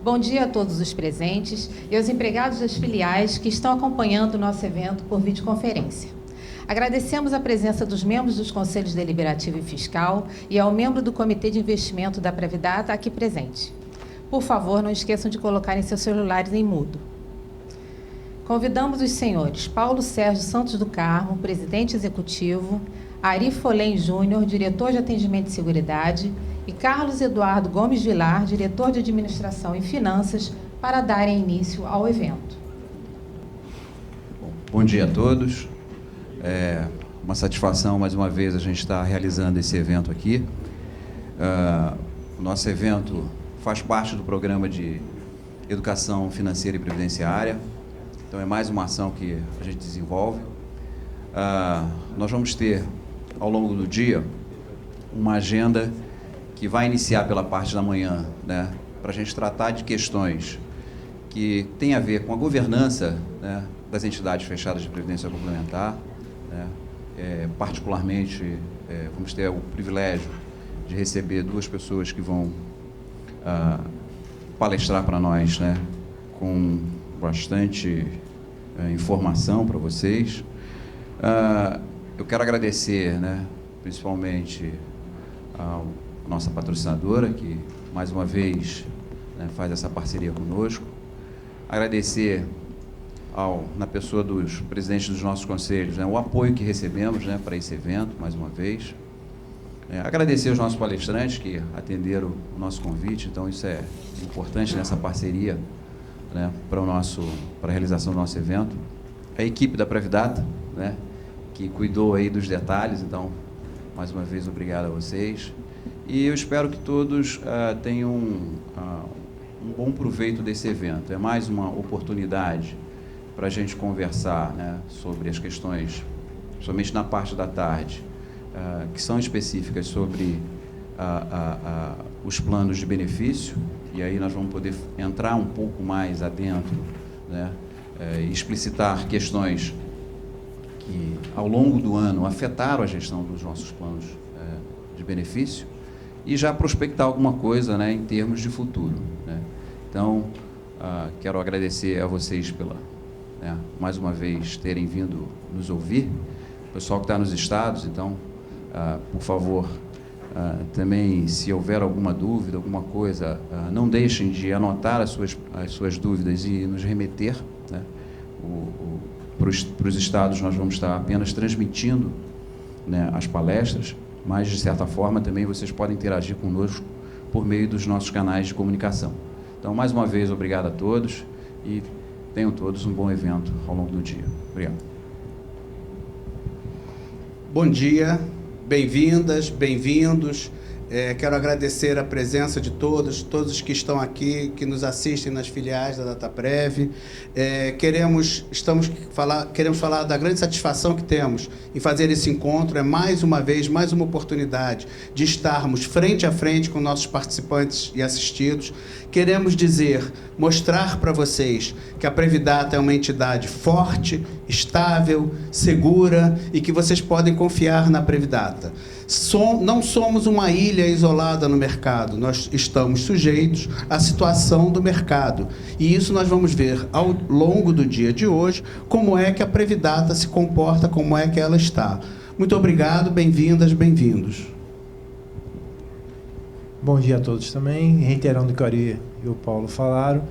Bom dia a todos os presentes e aos empregados das filiais que estão acompanhando o nosso evento por videoconferência. Agradecemos a presença dos membros dos Conselhos Deliberativo e Fiscal e ao membro do Comitê de Investimento da Previdata aqui presente. Por favor, não esqueçam de colocarem seus celulares em mudo. Convidamos os senhores Paulo Sérgio Santos do Carmo, presidente executivo, Ari Folém Júnior, diretor de Atendimento e Seguridade, e Carlos Eduardo Gomes Vilar, diretor de Administração e Finanças, para darem início ao evento. Bom dia a todos. É uma satisfação, mais uma vez, a gente estar realizando esse evento aqui. O nosso evento faz parte do programa de Educação Financeira e Previdenciária. Então, é mais uma ação que a gente desenvolve. Nós vamos ter, ao longo do dia, uma agenda que vai iniciar pela parte da manhã, né, para a gente tratar de questões que têm a ver com a governança, né, das entidades fechadas de previdência complementar. Né, particularmente, vamos ter o privilégio de receber duas pessoas que vão palestrar para nós, né, com bastante informação para vocês. Eu quero agradecer, né, principalmente a nossa patrocinadora, que mais uma vez, né, faz essa parceria conosco. Agradecer na pessoa dos presidentes dos nossos conselhos, né, o apoio que recebemos, né, para esse evento, mais uma vez. Agradecer aos nossos palestrantes que atenderam o nosso convite, então isso é importante nessa parceria, né, para a realização do nosso evento. A equipe da Previdata, né, que cuidou aí dos detalhes, então, mais uma vez, obrigado a vocês. E eu espero que todos tenham um bom proveito desse evento. É mais uma oportunidade para a gente conversar, né, sobre as questões, somente na parte da tarde, que são específicas sobre os planos de benefício, e aí nós vamos poder entrar um pouco mais adentro, né, e explicitar questões que, ao longo do ano, afetaram a gestão dos nossos planos de benefício, e já prospectar alguma coisa, né, em termos de futuro, né. Então, quero agradecer a vocês pela, né, mais uma vez, terem vindo nos ouvir. O pessoal que está nos estados, então, por favor, também, se houver alguma dúvida, alguma coisa, não deixem de anotar as suas dúvidas e nos remeter, né. Para os estados, nós vamos estar apenas transmitindo, né, as palestras, mas, de certa forma, também vocês podem interagir conosco por meio dos nossos canais de comunicação. Então, mais uma vez, obrigado a todos e tenham todos um bom evento ao longo do dia. Obrigado. Bom dia, bem-vindas, bem-vindos. Quero agradecer a presença de todos que estão aqui, que nos assistem nas filiais da Dataprev. Queremos falar da grande satisfação que temos em fazer esse encontro. É mais uma vez, mais uma oportunidade de estarmos frente a frente com nossos participantes e assistidos. Queremos mostrar para vocês que a Previdata é uma entidade forte, estável, segura e que vocês podem confiar na Previdata. Não somos uma ilha isolada no mercado, nós estamos sujeitos à situação do mercado. E isso nós vamos ver ao longo do dia de hoje, como é que a Previdata se comporta, como é que ela está. Muito obrigado, bem-vindas, bem-vindos. Bom dia a todos também, reiterando o que o Ari e o Paulo falaram.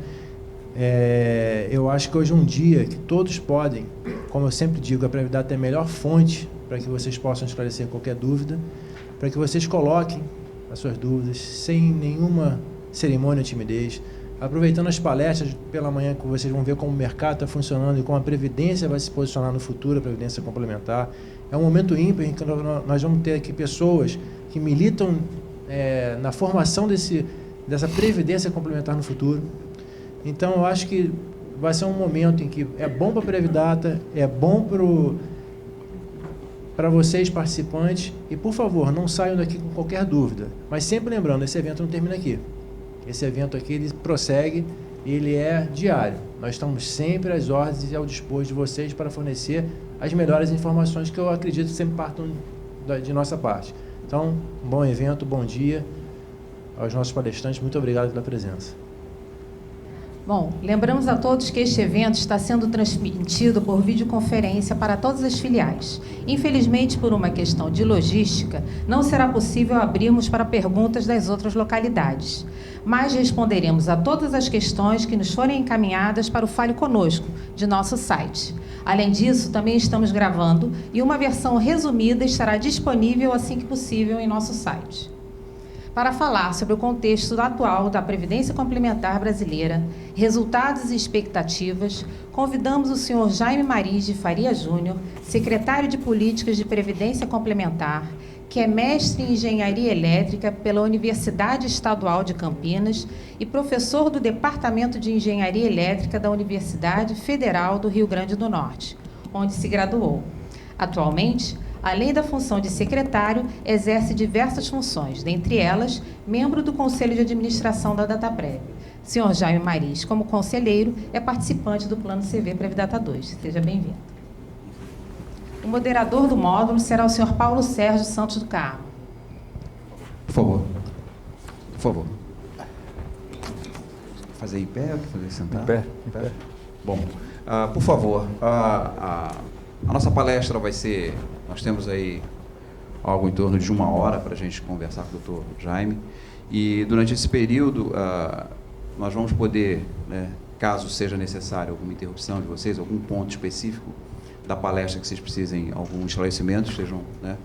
Eu acho que hoje é um dia que todos podem, como eu sempre digo, a Previdata é a melhor fonte para que vocês possam esclarecer qualquer dúvida, para que vocês coloquem as suas dúvidas sem nenhuma cerimônia ou timidez, aproveitando as palestras pela manhã, que vocês vão ver como o mercado está funcionando e como a Previdência vai se posicionar no futuro, a Previdência complementar. É um momento ímpar em que nós vamos ter aqui pessoas que militam na formação dessa Previdência complementar no futuro. Então, eu acho que vai ser um momento em que é bom para a Previdata, é bom para vocês, participantes, e, por favor, não saiam daqui com qualquer dúvida. Mas sempre lembrando, esse evento não termina aqui. Esse evento aqui, ele prossegue, ele é diário. Nós estamos sempre às ordens e ao dispor de vocês para fornecer as melhores informações que eu acredito que sempre partam de nossa parte. Então, um bom evento, bom dia aos nossos palestrantes. Muito obrigado pela presença. Bom, lembramos a todos que este evento está sendo transmitido por videoconferência para todas as filiais. Infelizmente, por uma questão de logística, não será possível abrirmos para perguntas das outras localidades, mas responderemos a todas as questões que nos forem encaminhadas para o Fale Conosco, de nosso site. Além disso, também estamos gravando e uma versão resumida estará disponível assim que possível em nosso site. Para falar sobre o contexto atual da Previdência Complementar Brasileira, resultados e expectativas, convidamos o senhor Jaime Mariz de Faria Júnior, secretário de Políticas de Previdência Complementar, que é mestre em Engenharia Elétrica pela Universidade Estadual de Campinas e professor do Departamento de Engenharia Elétrica da Universidade Federal do Rio Grande do Norte, onde se graduou. Atualmente, além da função de secretário, exerce diversas funções, dentre elas, membro do Conselho de Administração da Dataprev. Senhor Jaime Mariz, como conselheiro, é participante do Plano CV Previdata 2. Seja bem-vindo. O moderador do módulo será o senhor Paulo Sérgio Santos do Carmo. Por favor. Por favor. Fazer em pé ou fazer sentar? Em pé. Em pé. Bom, por favor, a nossa palestra vai ser... Nós temos aí algo em torno de 1 hora para a gente conversar com o doutor Jaime. E durante esse período, nós vamos poder, né, caso seja necessário alguma interrupção de vocês, algum ponto específico da palestra que vocês precisem, algum esclarecimento, estejam, né,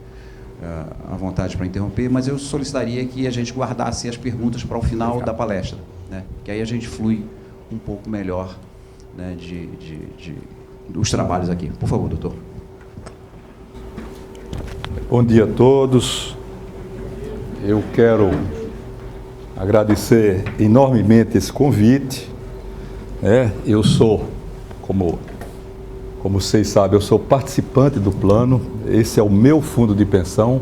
à vontade para interromper, mas eu solicitaria que a gente guardasse as perguntas para o final da palestra, né, que aí a gente flui um pouco melhor, né, dos trabalhos aqui. Por favor, doutor. Bom dia a todos. Eu quero agradecer enormemente esse convite. Eu sou, como vocês sabem, eu sou participante do plano. Esse é o meu fundo de pensão.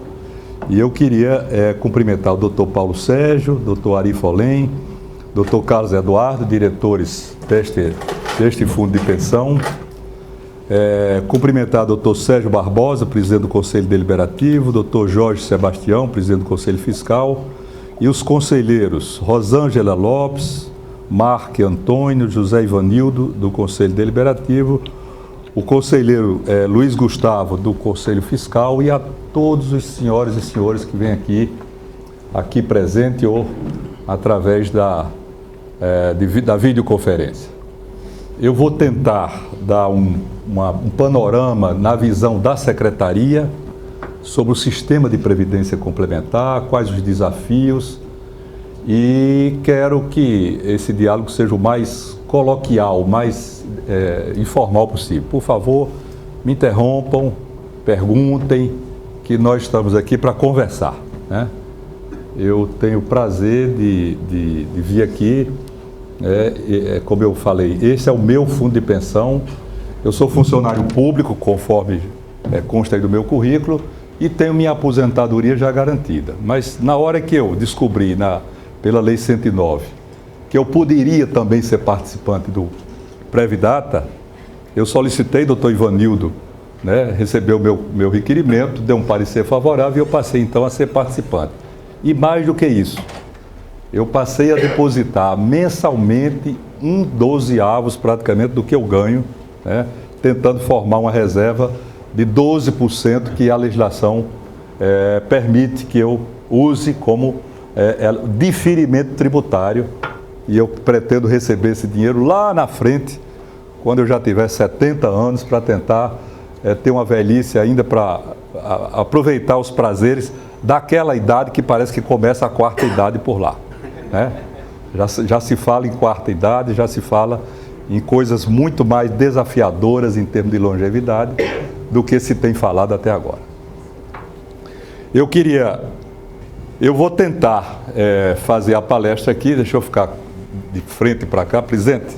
E eu queria cumprimentar o doutor Paulo Sérgio, doutor Ari Folém, doutor Carlos Eduardo, diretores deste fundo de pensão. Cumprimentar o doutor Sérgio Barbosa, presidente do Conselho Deliberativo, doutor Jorge Sebastião, presidente do Conselho Fiscal, e os conselheiros Rosângela Lopes, Marque Antônio, José Ivanildo, do Conselho Deliberativo, o conselheiro Luiz Gustavo, do Conselho Fiscal, e a todos os senhores e senhores que vêm aqui presente ou através da videoconferência. Eu vou tentar dar um panorama na visão da Secretaria sobre o sistema de previdência complementar, quais os desafios, e quero que esse diálogo seja o mais coloquial, o mais informal possível. Por favor, me interrompam, perguntem, que nós estamos aqui para conversar, né? Eu tenho o prazer de vir aqui. Como eu falei, esse é o meu fundo de pensão. Eu sou funcionário público, conforme consta aí do meu currículo, e tenho minha aposentadoria já garantida. Mas na hora que eu descobri, pela Lei 109, que eu poderia também ser participante do Previdata, eu solicitei, doutor Ivanildo, né, recebeu meu requerimento, deu um parecer favorável e eu passei então a ser participante. E mais do que isso, eu passei a depositar mensalmente 1/12 praticamente do que eu ganho, né, tentando formar uma reserva de 12% que a legislação permite que eu use como diferimento tributário, e eu pretendo receber esse dinheiro lá na frente, quando eu já tiver 70 anos, para tentar ter uma velhice ainda para aproveitar os prazeres daquela idade que parece que começa a 4ª idade por lá. Né? Já se fala em 4ª idade, já se fala em coisas muito mais desafiadoras em termos de longevidade do que se tem falado até agora. Eu vou tentar fazer a palestra aqui, deixa eu ficar de frente para cá. Presidente,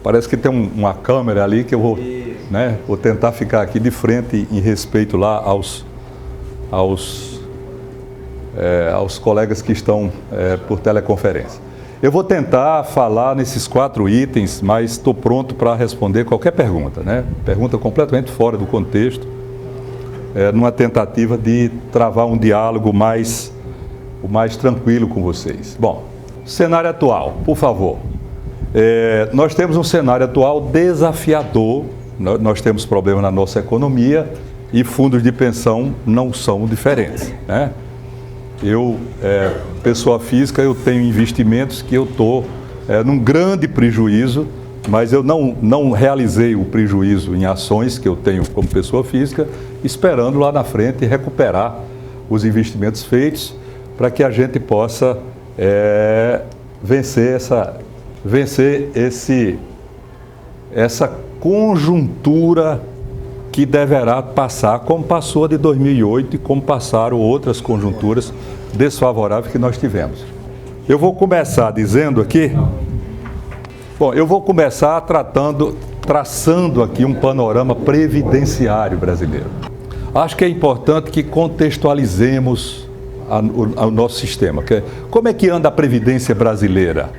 parece que tem uma câmera ali que eu vou tentar ficar aqui de frente em respeito lá aos colegas que estão por teleconferência. Eu vou tentar falar nesses 4 itens, mas estou pronto para responder qualquer pergunta, né? Pergunta completamente fora do contexto, numa tentativa de travar um diálogo o mais tranquilo com vocês. Bom, cenário atual, por favor. Nós temos um cenário atual desafiador, nós temos problemas na nossa economia e fundos de pensão não são diferentes, né? Eu, pessoa física, eu tenho investimentos que eu estou num grande prejuízo, mas eu não realizei o prejuízo em ações que eu tenho como pessoa física, esperando lá na frente recuperar os investimentos para que a gente possa vencer essa conjuntura que deverá passar, como passou a de 2008 e como passaram outras conjunturas desfavoráveis que nós tivemos. Eu vou começar dizendo aqui, traçando aqui um panorama previdenciário brasileiro. Acho que é importante que contextualizemos o nosso sistema. Como é que anda a Previdência brasileira?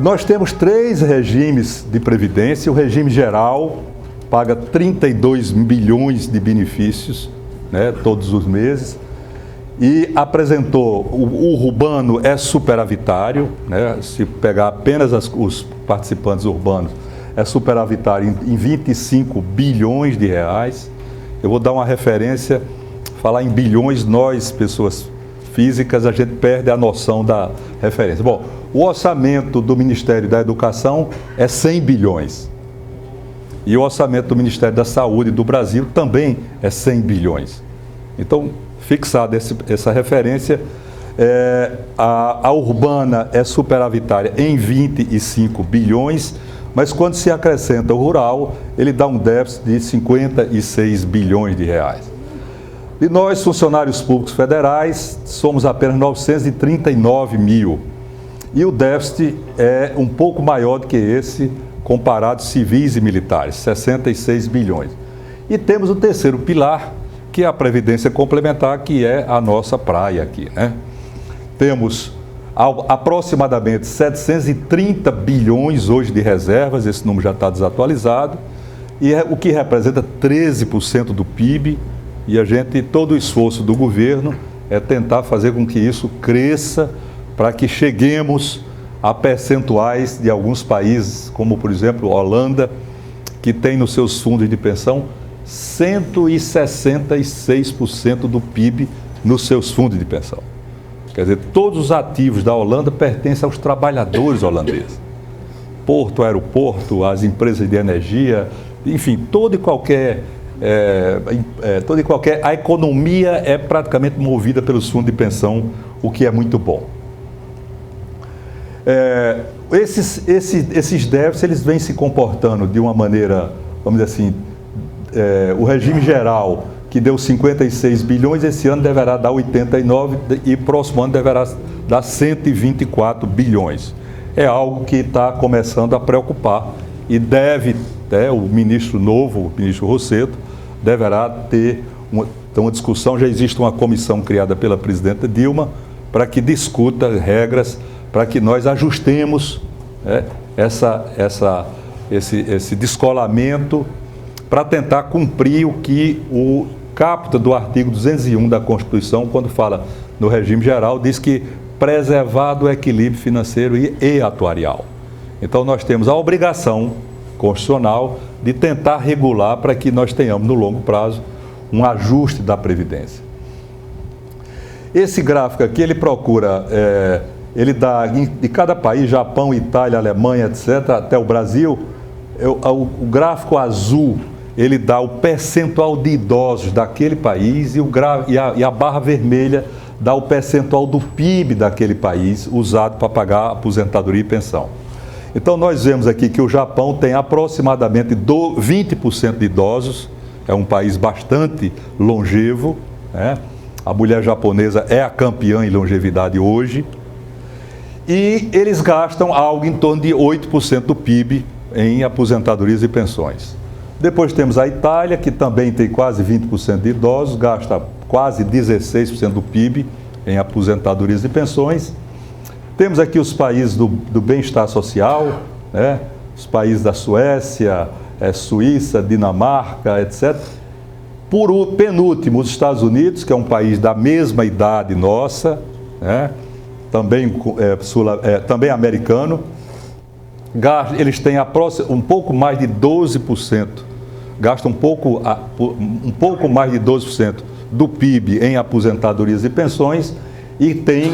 Nós temos 3 regimes de previdência. O regime geral paga 32 bilhões de benefícios, né, todos os meses, e apresentou, o urbano é superavitário, né, se pegar apenas os participantes urbanos, é superavitário em 25 bilhões de reais. Eu vou dar uma referência, falar em bilhões, nós, pessoas físicas, a gente perde a noção da referência. Bom, o orçamento do Ministério da Educação é 100 bilhões. E o orçamento do Ministério da Saúde do Brasil também é 100 bilhões. Então, fixada essa referência, a urbana é superavitária em 25 bilhões, mas quando se acrescenta o rural, ele dá um déficit de 56 bilhões de reais. E nós, funcionários públicos federais, somos apenas 939 mil. E o déficit é um pouco maior do que esse, comparado civis e militares, 66 bilhões. E temos o terceiro pilar, que é a Previdência Complementar, que é a nossa praia aqui, né? Temos aproximadamente 730 bilhões hoje de reservas, esse número já está desatualizado, e o que representa 13% do PIB, e todo o esforço do governo é tentar fazer com que isso cresça para que cheguemos a percentuais de alguns países, como por exemplo a Holanda, que tem nos seus fundos de pensão 166% do PIB nos seus fundos de pensão. Quer dizer, todos os ativos da Holanda pertencem aos trabalhadores holandeses. Porto, aeroporto, as empresas de energia, enfim, a economia é praticamente movida pelos fundos de pensão, o que é muito bom. Esses déficits, eles vêm se comportando de uma maneira, vamos dizer assim, o regime geral, que deu 56 bilhões, esse ano deverá dar 89 e próximo ano deverá dar 124 bilhões. É algo que está começando a preocupar e deve, o ministro novo, o ministro Rossetto, deverá ter uma discussão. Já existe uma comissão criada pela presidenta Dilma para que discuta regras para que nós ajustemos esse descolamento para tentar cumprir o que o caput do artigo 201 da Constituição, quando fala no regime geral, diz que preservado o equilíbrio financeiro e atuarial. Então nós temos a obrigação constitucional de tentar regular para que nós tenhamos no longo prazo um ajuste da Previdência. Esse gráfico aqui, ele procura, ele dá de cada país, Japão, Itália, Alemanha, etc., até o Brasil, o gráfico azul, ele dá o percentual de idosos daquele país e a barra vermelha dá o percentual do PIB daquele país usado para pagar aposentadoria e pensão. Então nós vemos aqui que o Japão tem aproximadamente 20% de idosos, é um país bastante longevo, né? A mulher japonesa é a campeã em longevidade hoje, e eles gastam algo em torno de 8% do PIB em aposentadorias e pensões. Depois temos a Itália, que também tem quase 20% de idosos, gasta quase 16% do PIB em aposentadorias e pensões. Temos aqui os países do bem-estar social, né? Os países da Suécia, Suíça, Dinamarca, etc. Por penúltimo, os Estados Unidos, que é um país da mesma idade nossa, né? Também americano, eles têm um pouco mais de 12%, gastam um pouco mais de 12% do PIB em aposentadorias e pensões, e tem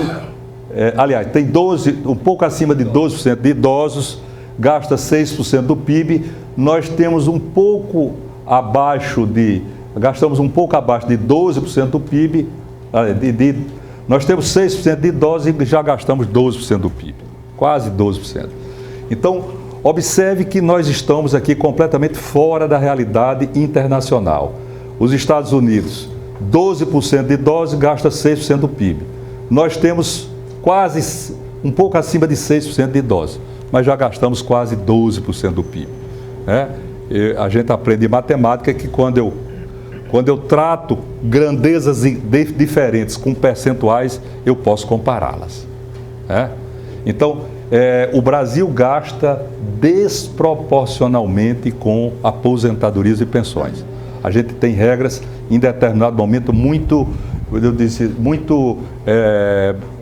um pouco acima de 12% de idosos, gasta 6% do PIB. Nós temos gastamos um pouco abaixo de 12% do PIB, nós temos 6% de idosos e já gastamos 12% do PIB, quase 12%. Então, observe que nós estamos aqui completamente fora da realidade internacional. Os Estados Unidos, 12% de idosos gasta 6% do PIB. Nós temos quase um pouco acima de 6% de idosos, mas já gastamos quase 12% do PIB. A gente aprende em matemática que quando eu trato grandezas diferentes com percentuais, eu posso compará-las. Então, o Brasil gasta desproporcionalmente com aposentadorias e pensões. A gente tem regras em determinado momento muito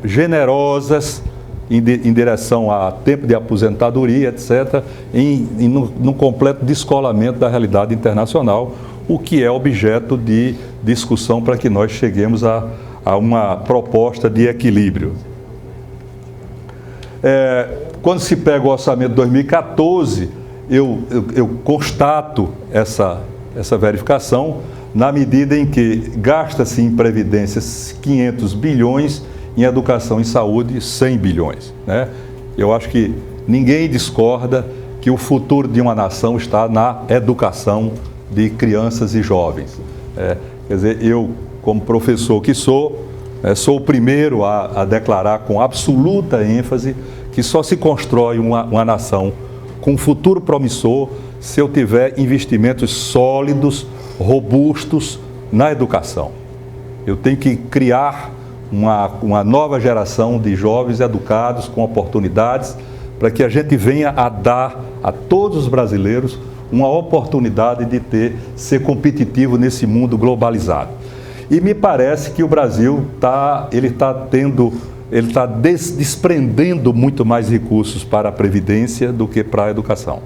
generosas em direção a tempo de aposentadoria, etc., no completo descolamento da realidade internacional, o que é objeto de discussão para que nós cheguemos a uma proposta de equilíbrio. Quando se pega o orçamento de 2014, eu constato essa verificação na medida em que gasta-se em previdências 500 bilhões, em educação e saúde 100 bilhões. Eu acho que ninguém discorda que o futuro de uma nação está na educação de crianças e jovens. Quer dizer, eu, como professor que sou o primeiro a declarar com absoluta ênfase que só se constrói uma nação com um futuro promissor se eu tiver investimentos sólidos, robustos na educação. Eu tenho que criar uma nova geração de jovens educados com oportunidades para que a gente venha a dar a todos os brasileiros uma oportunidade de ser competitivo nesse mundo globalizado. E me parece que o Brasil está desprendendo muito mais recursos para a Previdência do que para a educação.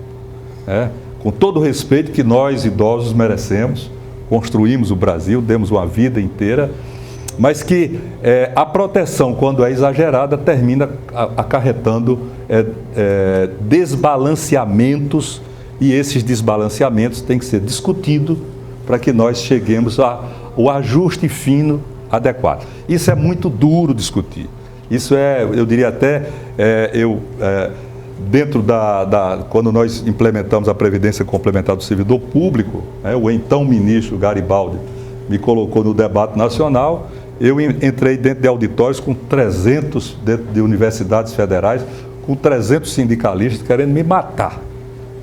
Com todo o respeito que nós, idosos, merecemos, construímos o Brasil, demos uma vida inteira, mas que a proteção, quando é exagerada, termina acarretando desbalanceamentos, e esses desbalanceamentos têm que ser discutidos para que nós cheguemos ao ajuste fino adequado. Isso é muito duro discutir. Isso eu diria até, dentro quando nós implementamos a Previdência Complementar do Servidor Público, o então ministro Garibaldi me colocou no debate nacional, eu entrei dentro de auditórios com 300, dentro de universidades federais, com 300 sindicalistas querendo me matar.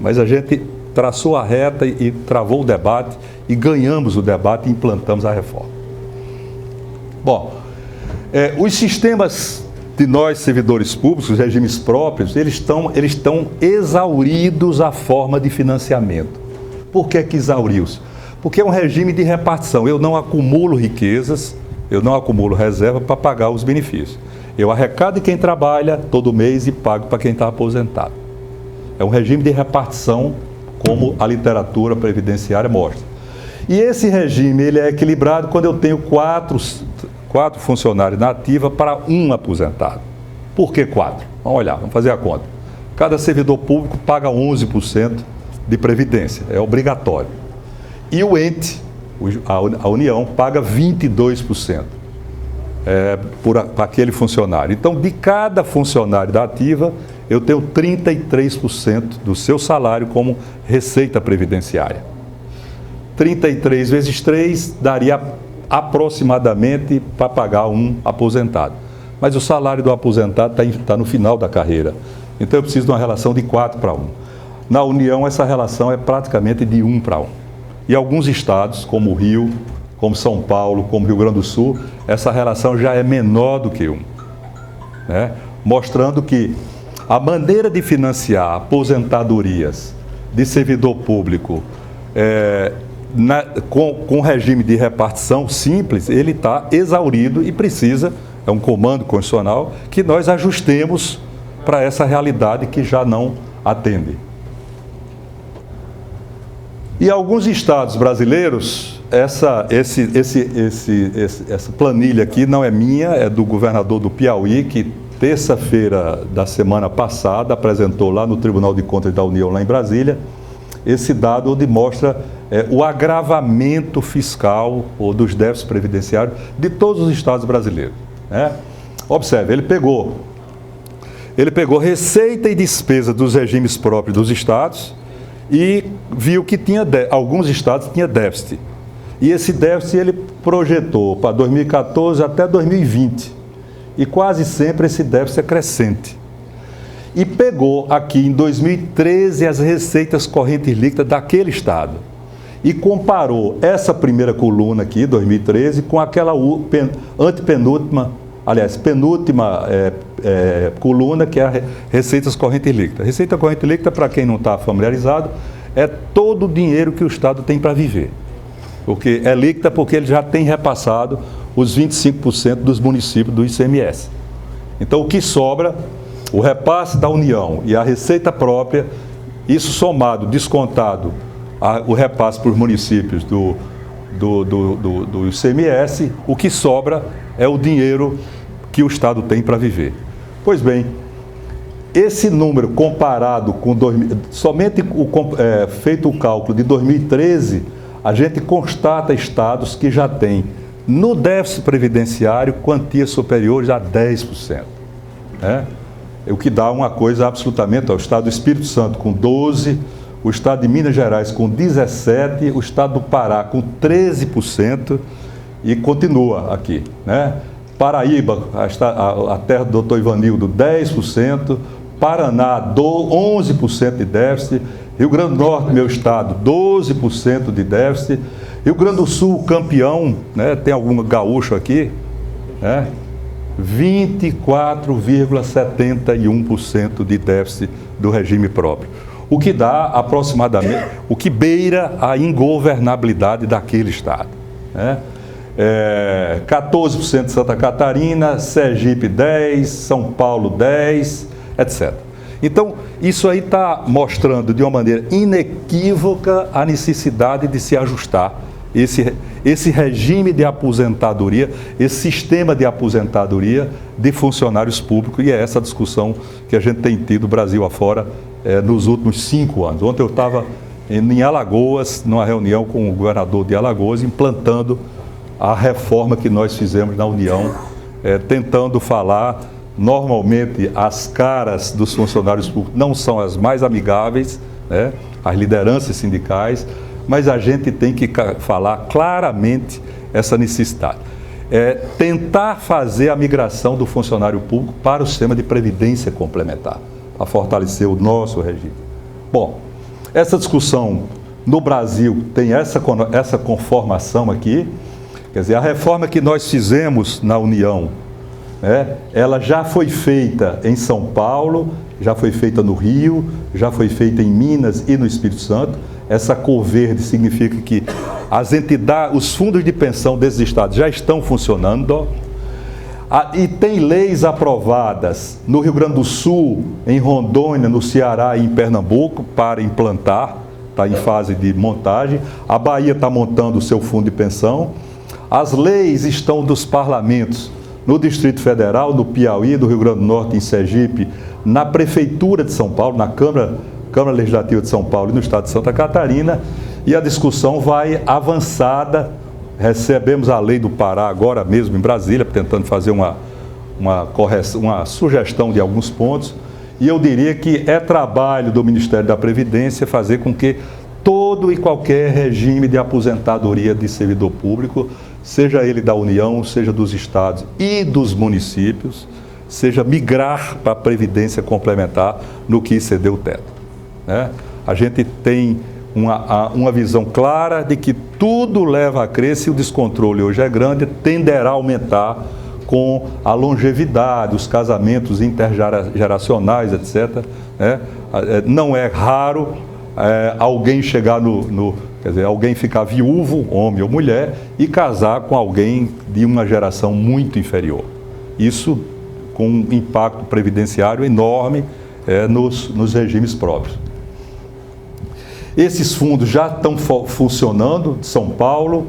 Mas a gente traçou a reta e travou o debate e ganhamos o debate e implantamos a reforma. Bom, os sistemas de nós, servidores públicos, os regimes próprios, eles estão exauridos a forma de financiamento. Por que exauriu-se? Porque é um regime de repartição. Eu não acumulo riquezas, eu não acumulo reserva para pagar os benefícios. Eu arrecado de quem trabalha todo mês e pago para quem está aposentado. É um regime de repartição, como a literatura previdenciária mostra. E esse regime ele é equilibrado quando eu tenho quatro funcionários na ativa para um aposentado. Por que 4? Vamos olhar, vamos fazer a conta. Cada servidor público paga 11% de previdência, é obrigatório. E o ente, a União, paga 22% para aquele funcionário. Então, de cada funcionário da ativa, eu tenho 33% do seu salário como receita previdenciária. 33 vezes 3 daria aproximadamente para pagar um aposentado. Mas o salário do aposentado está no final da carreira. Então eu preciso de uma relação de 4 para 1. Na União, essa relação é praticamente de 1 para 1. E alguns estados, como o Rio, como São Paulo, como Rio Grande do Sul, essa relação já é menor do que 1. Mostrando que a maneira de financiar aposentadorias de servidor público com regime de repartição simples, ele está exaurido e precisa, é um comando constitucional, que nós ajustemos para essa realidade que já não atende. E alguns estados brasileiros, essa planilha aqui não é minha, é do governador do Piauí, que terça-feira da semana passada apresentou lá no Tribunal de Contas da União, lá em Brasília, esse dado onde mostra o agravamento fiscal ou dos déficits previdenciários de todos os estados brasileiros, né? Observe, ele pegou receita e despesa dos regimes próprios dos estados e viu que alguns estados tinham déficit. E esse déficit ele projetou para 2014 até 2020. E quase sempre esse déficit é crescente. E pegou aqui em 2013 as receitas correntes líquidas daquele estado. E comparou essa primeira coluna aqui, 2013, com aquela penúltima coluna, que é a receitas correntes líquidas. Receita corrente líquida, para quem não está familiarizado, é todo o dinheiro que o Estado tem para viver. Porque é líquida porque ele já tem repassado os 25% dos municípios do ICMS. Então, o que sobra, o repasse da União e a receita própria, isso somado, descontado, o repasse para os municípios do ICMS, o que sobra é o dinheiro que o Estado tem para viver. Pois bem, esse número comparado com somente feito o cálculo de 2013, a gente constata estados que já têm no déficit previdenciário quantias superiores a 10%. Né? O que dá uma coisa absolutamente, o estado do Espírito Santo com 12%, o estado de Minas Gerais com 17%, o estado do Pará com 13% e continua aqui, né? Paraíba, a terra do Dr. Ivanildo, 10%, Paraná, 11% de déficit, Rio Grande do Norte, meu estado, 12% de déficit, Rio Grande do Sul, campeão, né? Tem algum gaúcho aqui, né? 24,71% de déficit do regime próprio. O que dá aproximadamente, o que beira a ingovernabilidade daquele estado, né? 14% de Santa Catarina, Sergipe 10%, São Paulo 10%, etc. Então, isso aí está mostrando de uma maneira inequívoca a necessidade de se ajustar esse regime de aposentadoria, esse sistema de aposentadoria de funcionários públicos, e é essa discussão que a gente tem tido Brasil afora nos últimos 5 anos. Ontem eu estava em Alagoas, numa reunião com o governador de Alagoas, implantando a reforma que nós fizemos na União, tentando falar. Normalmente as caras dos funcionários públicos não são as mais amigáveis, né? As lideranças sindicais, mas a gente tem que falar claramente essa necessidade. Tentar fazer a migração do funcionário público para o sistema de previdência complementar, a fortalecer o nosso regime. Bom, essa discussão no Brasil tem essa conformação aqui. Quer dizer, a reforma que nós fizemos na União, ela já foi feita em São Paulo, já foi feita no Rio, já foi feita em Minas e no Espírito Santo. Essa cor verde significa que as entidades, os fundos de pensão desses estados já estão funcionando. E tem leis aprovadas no Rio Grande do Sul, em Rondônia, no Ceará e em Pernambuco para implantar, está em fase de montagem. A Bahia está montando o seu fundo de pensão. As leis estão dos parlamentos no Distrito Federal, no Piauí, do Rio Grande do Norte, em Sergipe, na Prefeitura de São Paulo, na Câmara Legislativa de São Paulo e no Estado de Santa Catarina, e a discussão vai avançada. Recebemos a lei do Pará agora mesmo em Brasília, tentando fazer uma sugestão de alguns pontos, e eu diria que é trabalho do Ministério da Previdência fazer com que todo e qualquer regime de aposentadoria de servidor público, seja ele da União, seja dos estados e dos municípios, seja migrar para a Previdência complementar no que excedeu o teto, né? A gente tem uma visão clara de que tudo leva a crer, se o descontrole hoje é grande, tenderá a aumentar com a longevidade, os casamentos intergeracionais, etc. Né? Não é raro alguém chegar quer dizer, alguém ficar viúvo, homem ou mulher, e casar com alguém de uma geração muito inferior. Isso com um impacto previdenciário enorme nos regimes próprios. Esses fundos já estão funcionando, de São Paulo,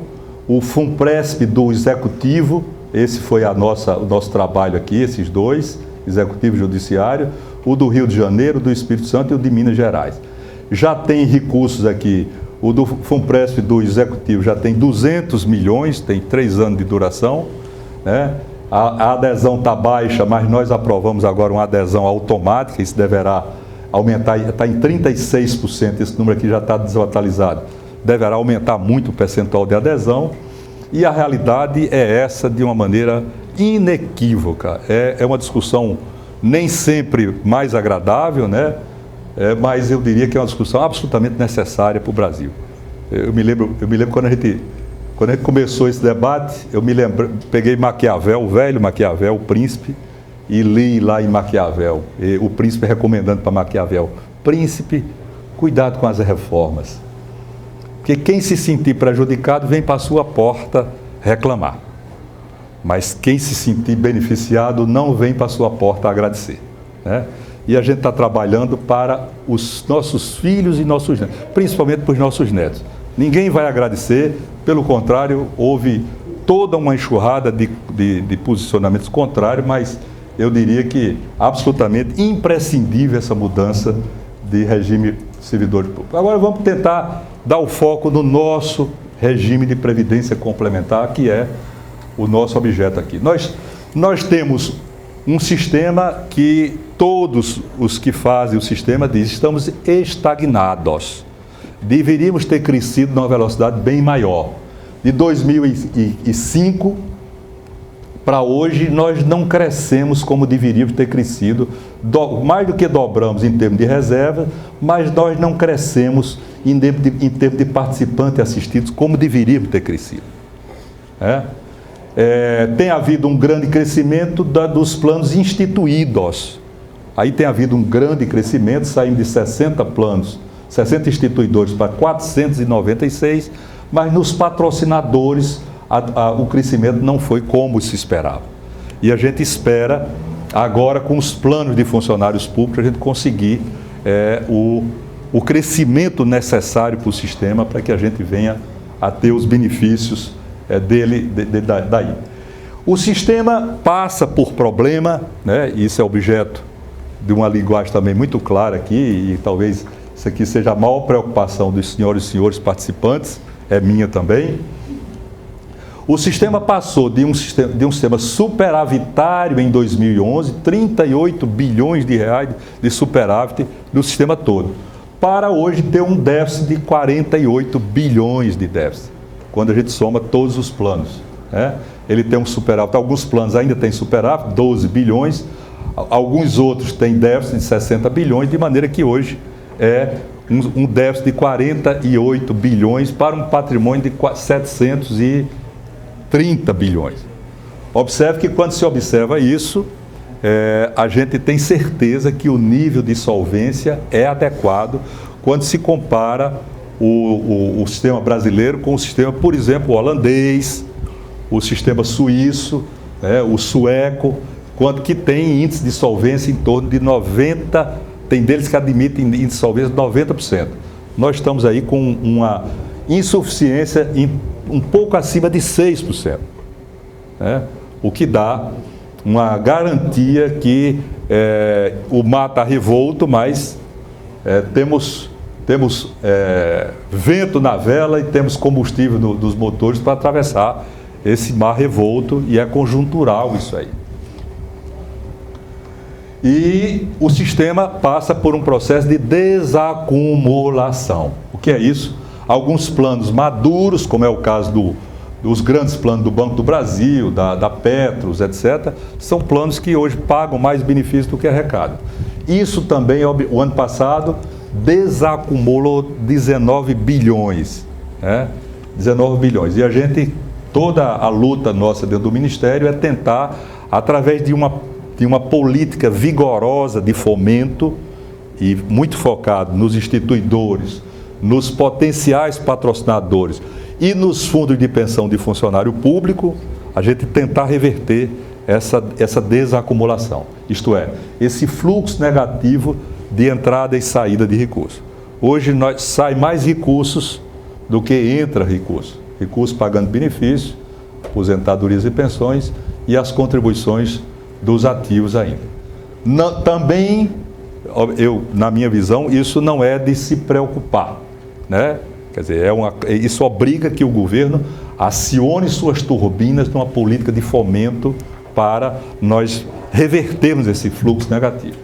o FUNPRESP do Executivo, esse foi o nosso trabalho aqui, esses dois, Executivo e Judiciário, o do Rio de Janeiro, do Espírito Santo e o de Minas Gerais. Já tem recursos aqui, o do FUNPRESP do Executivo já tem 200 milhões, tem 3 anos de duração, né? A adesão está baixa, mas nós aprovamos agora uma adesão automática, isso deverá aumentar, está em 36%, esse número aqui já está desatualizado, deverá aumentar muito o percentual de adesão, e a realidade é essa de uma maneira inequívoca. É uma discussão nem sempre mais agradável, né? Mas eu diria que é uma discussão absolutamente necessária para o Brasil. Eu me lembro quando a gente começou esse debate, peguei Maquiavel, o velho Maquiavel, o Príncipe, e li lá em Maquiavel, o Príncipe recomendando para Maquiavel: Príncipe, cuidado com as reformas, porque quem se sentir prejudicado vem para a sua porta reclamar, mas quem se sentir beneficiado não vem para a sua porta agradecer, né? E a gente está trabalhando para os nossos filhos e nossos netos, principalmente para os nossos netos. Ninguém vai agradecer, pelo contrário, houve toda uma enxurrada de posicionamentos contrários, mas eu diria que absolutamente imprescindível essa mudança de regime servidor público. Agora vamos tentar dar o foco no nosso regime de previdência complementar, que é o nosso objeto aqui. Nós temos um sistema que todos os que fazem o sistema dizem: estamos estagnados. Deveríamos ter crescido numa velocidade bem maior. De 2005 para hoje, nós não crescemos como deveríamos ter crescido. Mais do que dobramos em termos de reserva, mas nós não crescemos em termos de participantes assistidos como deveríamos ter crescido. Tem havido um grande crescimento dos planos instituídos. Aí tem havido um grande crescimento, saindo de 60 planos, 60 instituidores para 496, mas nos patrocinadores o crescimento não foi como se esperava. E a gente espera, agora com os planos de funcionários públicos, a gente conseguir o crescimento necessário para o sistema, para que a gente venha a ter os benefícios daí. O sistema passa por problema, né? Isso é objeto de uma linguagem também muito clara aqui, e talvez isso aqui seja a maior preocupação dos senhores e senhores participantes, é minha também. O sistema passou de um sistema superavitário em 2011, 38 bilhões de reais de superávit no sistema todo, para hoje ter um déficit de 48 bilhões de déficit, quando a gente soma todos os planos, né? Ele tem um superávit, alguns planos ainda têm superávit, 12 bilhões, alguns outros têm déficit de 60 bilhões, de maneira que hoje é um déficit de 48 bilhões para um patrimônio de 730 bilhões. Observe que quando se observa isso, a gente tem certeza que o nível de solvência é adequado quando se compara o sistema brasileiro com o sistema, por exemplo, holandês, o sistema suíço, o sueco, quanto que tem índice de solvência em torno de 90%, tem deles que admitem índice de solvência de 90%. Nós estamos aí com uma insuficiência um pouco acima de 6%, né? O que dá uma garantia que o mar está revolto, mas temos vento na vela e temos combustível dos motores para atravessar esse mar revolto, e é conjuntural isso aí. E o sistema passa por um processo de desacumulação. O que é isso? Alguns planos maduros, como é o caso dos grandes planos do Banco do Brasil, da Petros, etc., são planos que hoje pagam mais benefícios do que arrecadam. Isso também, o ano passado, desacumulou 19 bilhões. Né? 19 bilhões. E toda a luta nossa dentro do Ministério é tentar, através de uma política vigorosa de fomento, e muito focado nos instituidores, nos potenciais patrocinadores e nos fundos de pensão de funcionário público, a gente tentar reverter essa desacumulação, isto é, esse fluxo negativo de entrada e saída de recursos. Hoje sai mais recursos do que entra recursos. Recursos pagando benefícios, aposentadorias e pensões e as contribuições dos ativos ainda. Também, na minha visão, isso não é de se preocupar, né? Quer dizer, isso obriga que o governo acione suas turbinas numa política de fomento para nós revertermos esse fluxo negativo.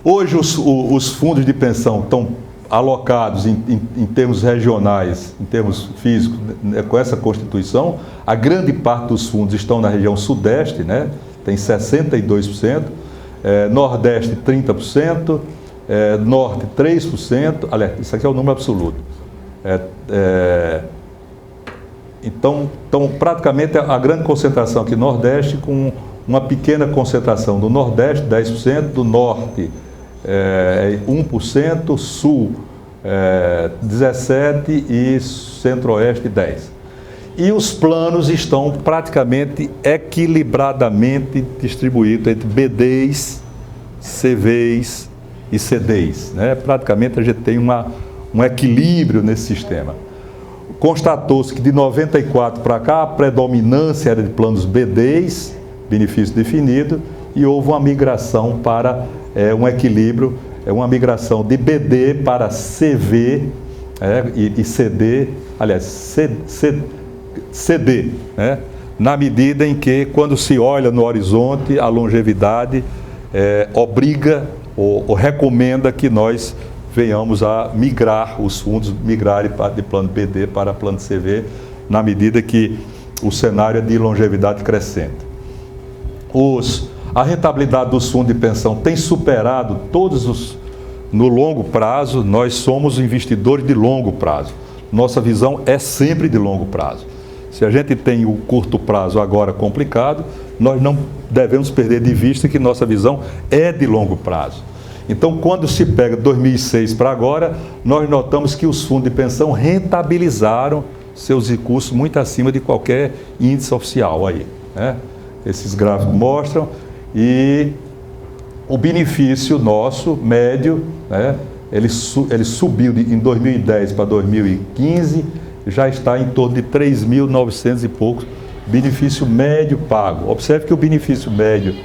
Hoje os fundos de pensão estão alocados em termos regionais, em termos físicos, né, com essa Constituição. A grande parte dos fundos estão na região sudeste, né, tem 62%, nordeste 30%, norte 3%, aliás, isso aqui é o número absoluto. Então, praticamente a grande concentração aqui no nordeste, com uma pequena concentração do nordeste, 10%, do norte 1%, sul 17% e centro-oeste 10%. E os planos estão praticamente equilibradamente distribuídos entre BDs, CVs e CDs, né? Praticamente a gente tem um equilíbrio nesse sistema. Constatou-se que de 94 para cá a predominância era de planos BDs, benefício definido, e houve uma migração para um equilíbrio, uma migração de BD para CV e CD, aliás, CD, né? Na medida em que, quando se olha no horizonte, a longevidade obriga ou recomenda que nós venhamos a migrar, os fundos migrarem de plano BD para plano CV, na medida que o cenário é de longevidade crescente. A rentabilidade dos fundos de pensão tem superado no longo prazo. Nós somos investidores de longo prazo. Nossa visão é sempre de longo prazo. Se a gente tem o curto prazo agora complicado, nós não devemos perder de vista que nossa visão é de longo prazo. Então, quando se pega 2006 para agora, nós notamos que os fundos de pensão rentabilizaram seus recursos muito acima de qualquer índice oficial aí, né? Esses gráficos mostram, e o benefício nosso, médio, né, ele subiu em 2010 para 2015, já está em torno de 3.900 e poucos, benefício médio pago. Observe que o benefício médio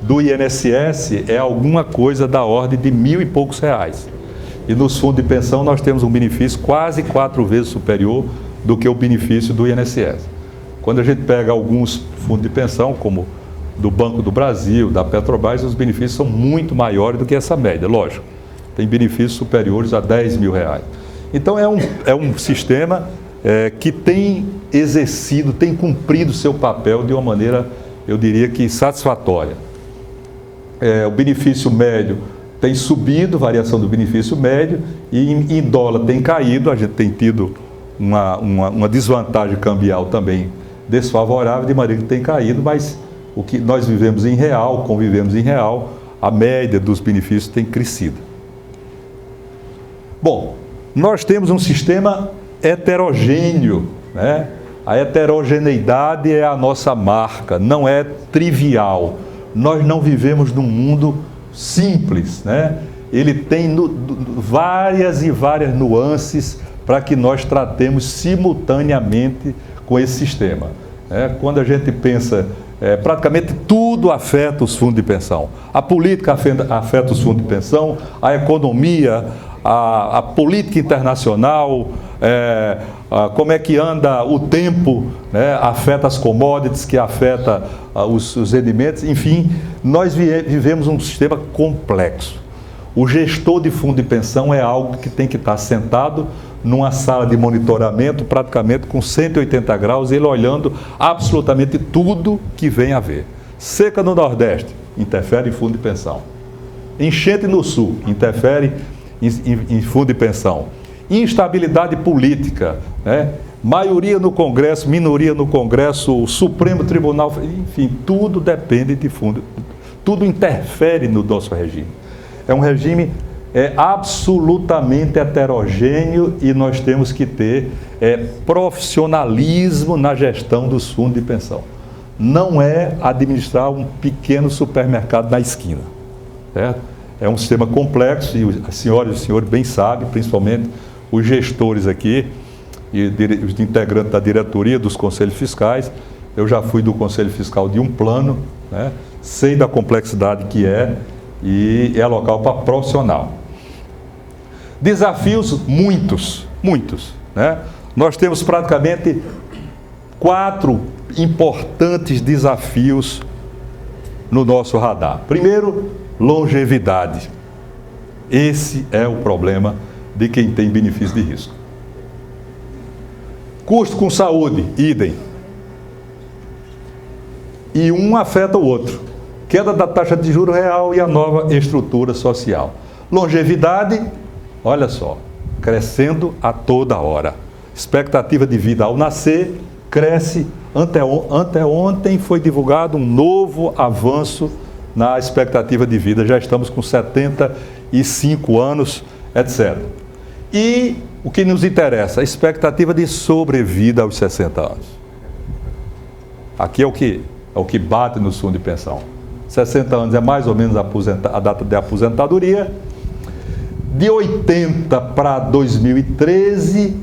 do INSS é alguma coisa da ordem de R$1.000 e poucos. E nos fundos de pensão nós temos um benefício quase 4 vezes superior do que o benefício do INSS. Quando a gente pega alguns fundos de pensão, como do Banco do Brasil, da Petrobras, os benefícios são muito maiores do que essa média, lógico. Tem benefícios superiores a R$10.000. Então é um sistema que tem exercido, tem cumprido seu papel de uma maneira, eu diria que satisfatória. O benefício médio tem subido, variação do benefício médio, e em dólar tem caído. A gente tem tido uma desvantagem cambial também desfavorável, de maneira que tem caído, mas o que nós vivemos em real, convivemos em real, a média dos benefícios tem crescido. Bom, nós temos um sistema heterogêneo, né? A heterogeneidade é a nossa marca, não é trivial. Nós não vivemos num mundo simples, né? Ele tem várias e várias nuances para que nós tratemos simultaneamente com esse sistema. Quando a gente pensa, praticamente tudo afeta os fundos de pensão. A política afeta os fundos de pensão, a economia, a política internacional, como é que anda o tempo, né, afeta as commodities, que afeta os rendimentos. Enfim, nós vivemos um sistema complexo. O gestor de fundo de pensão é algo que tem que estar sentado numa sala de monitoramento, praticamente com 180 graus, ele olhando absolutamente tudo que vem a ver. Seca no Nordeste, interfere em fundo de pensão. Enchente no Sul, interfere em fundo de pensão. Instabilidade política, né? Maioria no Congresso, minoria no Congresso, o Supremo Tribunal, enfim, tudo depende de fundo, tudo interfere no nosso regime. É um regime absolutamente heterogêneo, e nós temos que ter profissionalismo na gestão dos fundos de pensão. não é administrar um pequeno supermercado na esquina, certo? É um sistema complexo e as senhoras e os senhores bem sabem, principalmente os gestores aqui e os integrantes da diretoria dos conselhos fiscais. Eu já fui do conselho fiscal de um plano, né? Sei da complexidade que é e é local para profissional. Desafios muitos, né? Nós temos praticamente 4 importantes desafios no nosso radar. Primeiro, longevidade. Esse é o problema de quem tem benefício de risco. Custo com saúde, idem. E um afeta o outro. Queda da taxa de juros real e a nova estrutura social. Longevidade, olha só, crescendo a toda hora. Expectativa de vida ao nascer cresce. Anteontem foi divulgado um novo avanço na expectativa de vida. Já estamos com 75 anos, etc. E o que nos interessa? A expectativa de sobrevida aos 60 anos. Aqui é o que bate no fundo de pensão. 60 anos é mais ou menos a data de aposentadoria. De 80 para 2013,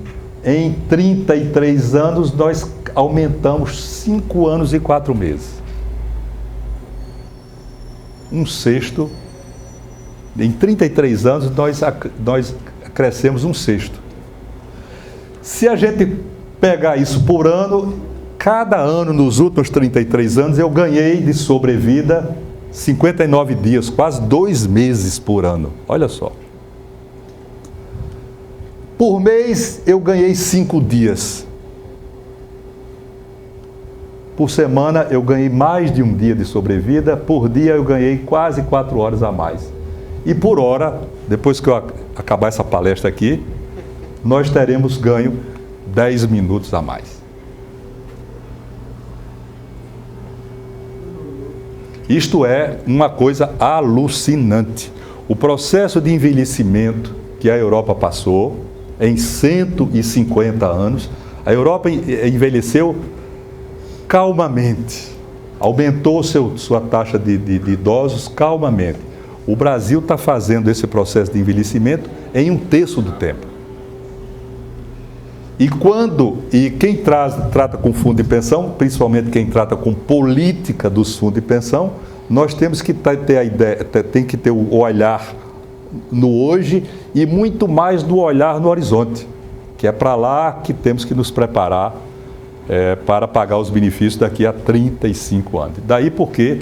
em 33 anos, nós aumentamos 5 anos e 4 meses. Um sexto. Em 33 anos, nós crescemos um sexto. Se a gente pegar isso por ano, cada ano nos últimos 33 anos eu ganhei de sobrevida 59 dias, quase 2 meses por ano. Olha só. Por mês eu ganhei 5 dias. Por semana eu ganhei mais de um dia de sobrevida. Por dia eu ganhei quase 4 horas a mais. E por hora, depois que eu acabar essa palestra aqui, nós teremos ganho 10 minutos a mais. Isto é uma coisa alucinante. O processo de envelhecimento que a Europa passou, em 150 anos, a Europa envelheceu calmamente, aumentou sua taxa de idosos calmamente. O Brasil está fazendo esse processo de envelhecimento em 1/3 do tempo. E quem trata com fundo de pensão, principalmente quem trata com política dos fundos de pensão, nós temos que ter a ideia, tem que ter o olhar no hoje e muito mais do olhar no horizonte, que é para lá que temos que nos preparar para pagar os benefícios daqui a 35 anos. Daí porque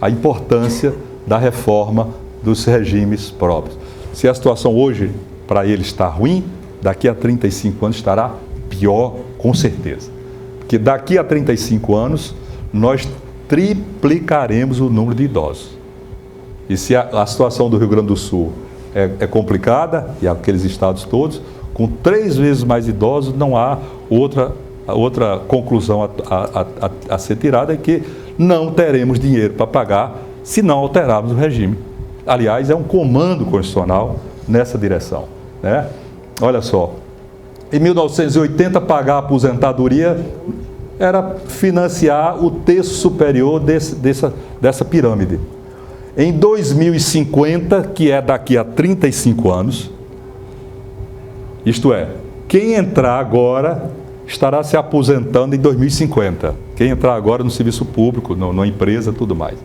a importância da reforma dos regimes próprios. Se a situação hoje para ele está ruim, daqui a 35 anos estará pior, com certeza. Porque daqui a 35 anos nós triplicaremos o número de idosos. E se a situação do Rio Grande do Sul é complicada, e aqueles estados todos, com 3 vezes mais idosos, não há outra conclusão a ser tirada, é que não teremos dinheiro para pagar se não alterarmos o regime. Aliás, é um comando constitucional nessa direção, né? Olha só, em 1980, pagar a aposentadoria era financiar o terço superior dessa pirâmide. Em 2050, que é daqui a 35 anos, isto é, quem entrar agora estará se aposentando em 2050. Quem entrar agora no serviço público, na empresa, tudo mais.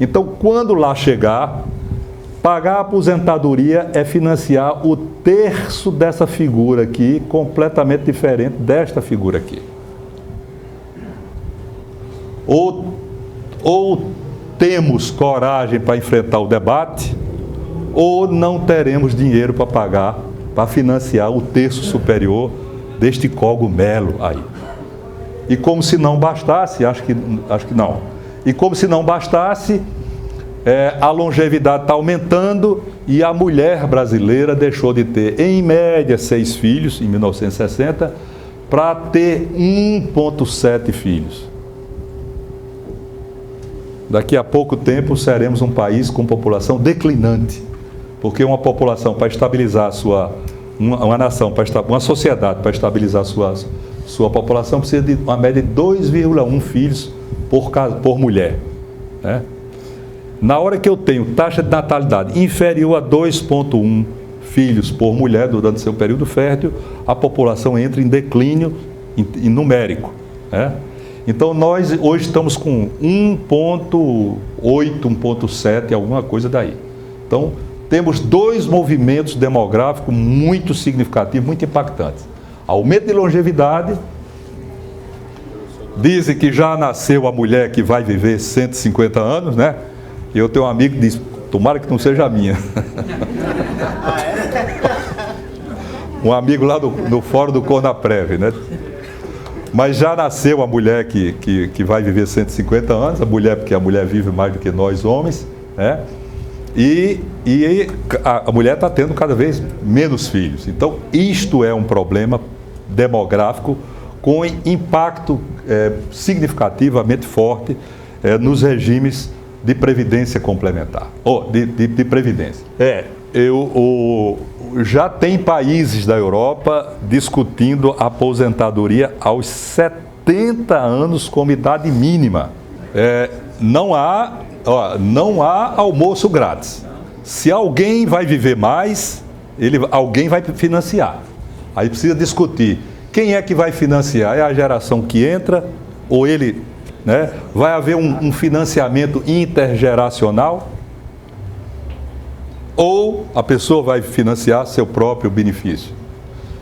Então, quando lá chegar, pagar a aposentadoria é financiar o terço dessa figura aqui, completamente diferente desta figura aqui. Ou temos coragem para enfrentar o debate, ou não teremos dinheiro para pagar, para financiar o terço superior deste cogumelo aí. E como se não bastasse, acho que não. E como se não bastasse, a longevidade está aumentando e a mulher brasileira deixou de ter, em média, 6 filhos, em 1960, para ter 1,7 filhos. Daqui a pouco tempo seremos um país com população declinante, porque uma população para estabilizar uma nação, uma sociedade para estabilizar sua população precisa de uma média de 2,1 filhos por mulher, né? Na hora que eu tenho taxa de natalidade inferior a 2,1 filhos por mulher durante seu período fértil, a população entra em declínio em numérico, né? Então nós hoje estamos com 1,8, 1,7, alguma coisa daí. Então temos dois movimentos demográficos muito significativos, muito impactantes. Aumento de longevidade. Dizem que já nasceu a mulher que vai viver 150 anos, né? E eu tenho um amigo que diz, tomara que não seja a minha. Um amigo lá no fórum do Cornaprev, né? Mas já nasceu a mulher que vai viver 150 anos, porque a mulher vive mais do que nós homens, né? E a mulher está tendo cada vez menos filhos. Então, isto é um problema demográfico com impacto significativamente forte nos regimes de previdência complementar, ou de previdência. Já tem países da Europa discutindo a aposentadoria aos 70 anos como idade mínima. Não há almoço grátis. Se alguém vai viver mais, alguém vai financiar. Aí precisa discutir. Quem é que vai financiar? É a geração que entra ou ele, né? Vai haver um financiamento intergeracional? Ou a pessoa vai financiar seu próprio benefício?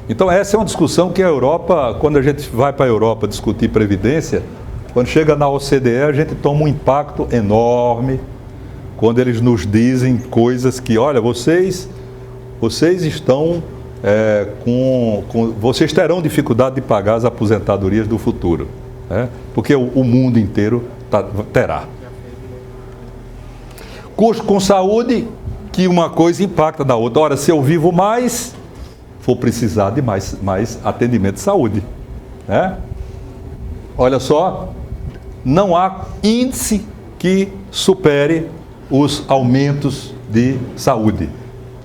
Então essa é uma discussão que a Europa, quando a gente vai para a Europa discutir previdência, quando chega na OCDE a gente toma um impacto enorme, quando eles nos dizem coisas que, olha, vocês estão vocês terão dificuldade de pagar as aposentadorias do futuro, né? Porque o mundo inteiro terá. Custo com saúde, que uma coisa impacta na outra. Ora, se eu vivo mais, vou precisar de mais atendimento de saúde, né? Olha só, não há índice que supere os aumentos de saúde,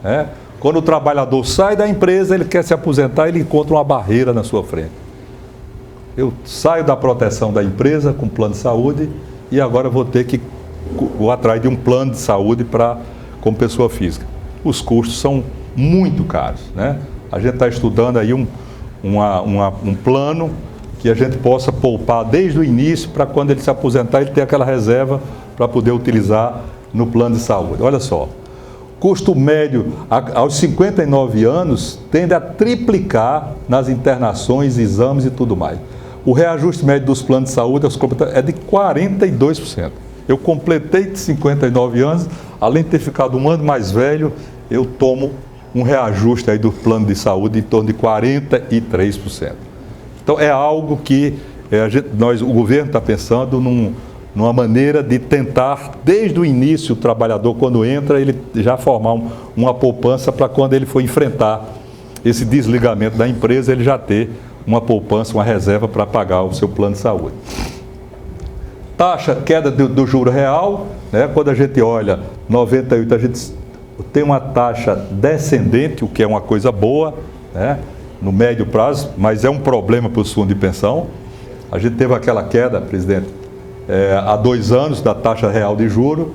né? Quando o trabalhador sai da empresa, ele quer se aposentar, ele encontra uma barreira na sua frente. Eu saio da proteção da empresa com plano de saúde e agora vou ter que ir atrás de um plano de saúde como pessoa física. Os custos são muito caros, né? A gente está estudando aí um plano que a gente possa poupar desde o início para quando ele se aposentar, ele ter aquela reserva para poder utilizar no plano de saúde. Olha só. Custo médio aos 59 anos tende a triplicar nas internações, exames e tudo mais. O reajuste médio dos planos de saúde é de 42%. Eu completei 59 anos, além de ter ficado um ano mais velho, eu tomo um reajuste aí do plano de saúde em torno de 43%. Então é algo que o governo está pensando numa maneira de tentar, desde o início, o trabalhador, quando entra, ele já formar uma poupança para quando ele for enfrentar esse desligamento da empresa, ele já ter uma poupança, uma reserva para pagar o seu plano de saúde. Queda do juro real, né? Quando a gente olha 98, a gente tem uma taxa descendente, o que é uma coisa boa, né? No médio prazo, mas é um problema para os fundos de pensão. A gente teve aquela queda, presidente, há 2 anos da taxa real de juro,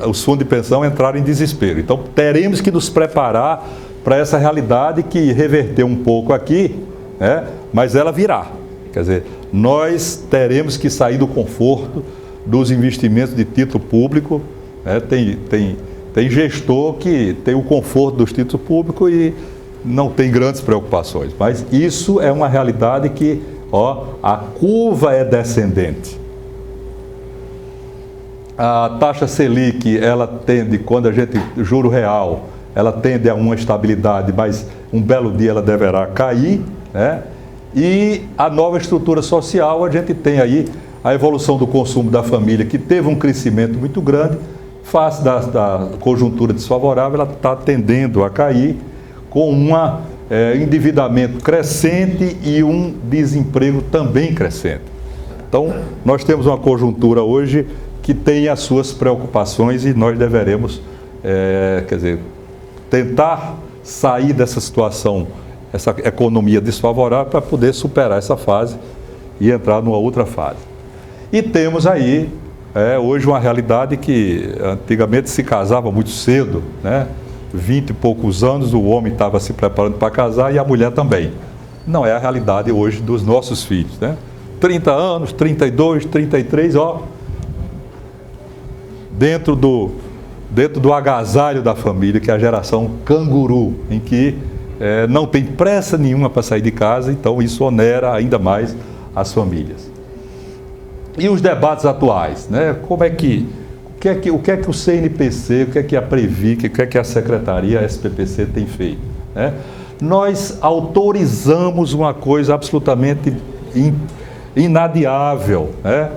os fundos de pensão entraram em desespero. Então teremos que nos preparar para essa realidade que reverteu um pouco aqui, né? Mas ela virá. Quer dizer, nós teremos que sair do conforto dos investimentos de título público, né? Tem gestor que tem o conforto dos títulos públicos e não tem grandes preocupações, mas isso é uma realidade que a curva é descendente. A taxa Selic, ela tende, quando a gente, juro real, ela tende a uma estabilidade, mas um belo dia ela deverá cair, né? E a nova estrutura social, a gente tem aí a evolução do consumo da família, que teve um crescimento muito grande, face da conjuntura desfavorável, ela está tendendo a cair com um endividamento crescente e um desemprego também crescente. Então, nós temos uma conjuntura hoje que tem as suas preocupações e nós deveremos, tentar sair dessa situação, essa economia desfavorável, para poder superar essa fase e entrar numa outra fase. E temos aí, hoje, uma realidade que antigamente se casava muito cedo, né? 20 e poucos anos, o homem estava se preparando para casar e a mulher também. Não é a realidade hoje dos nossos filhos, né? 30 anos, 32, 33, dentro do agasalho da família, que é a geração canguru, em que não tem pressa nenhuma para sair de casa, então isso onera ainda mais as famílias. E os debates atuais, né? Como é que, o que é que o CNPC, o que é que a Previc, o que é que a Secretaria, a SPPC tem feito, né? Nós autorizamos uma coisa absolutamente inadiável, né?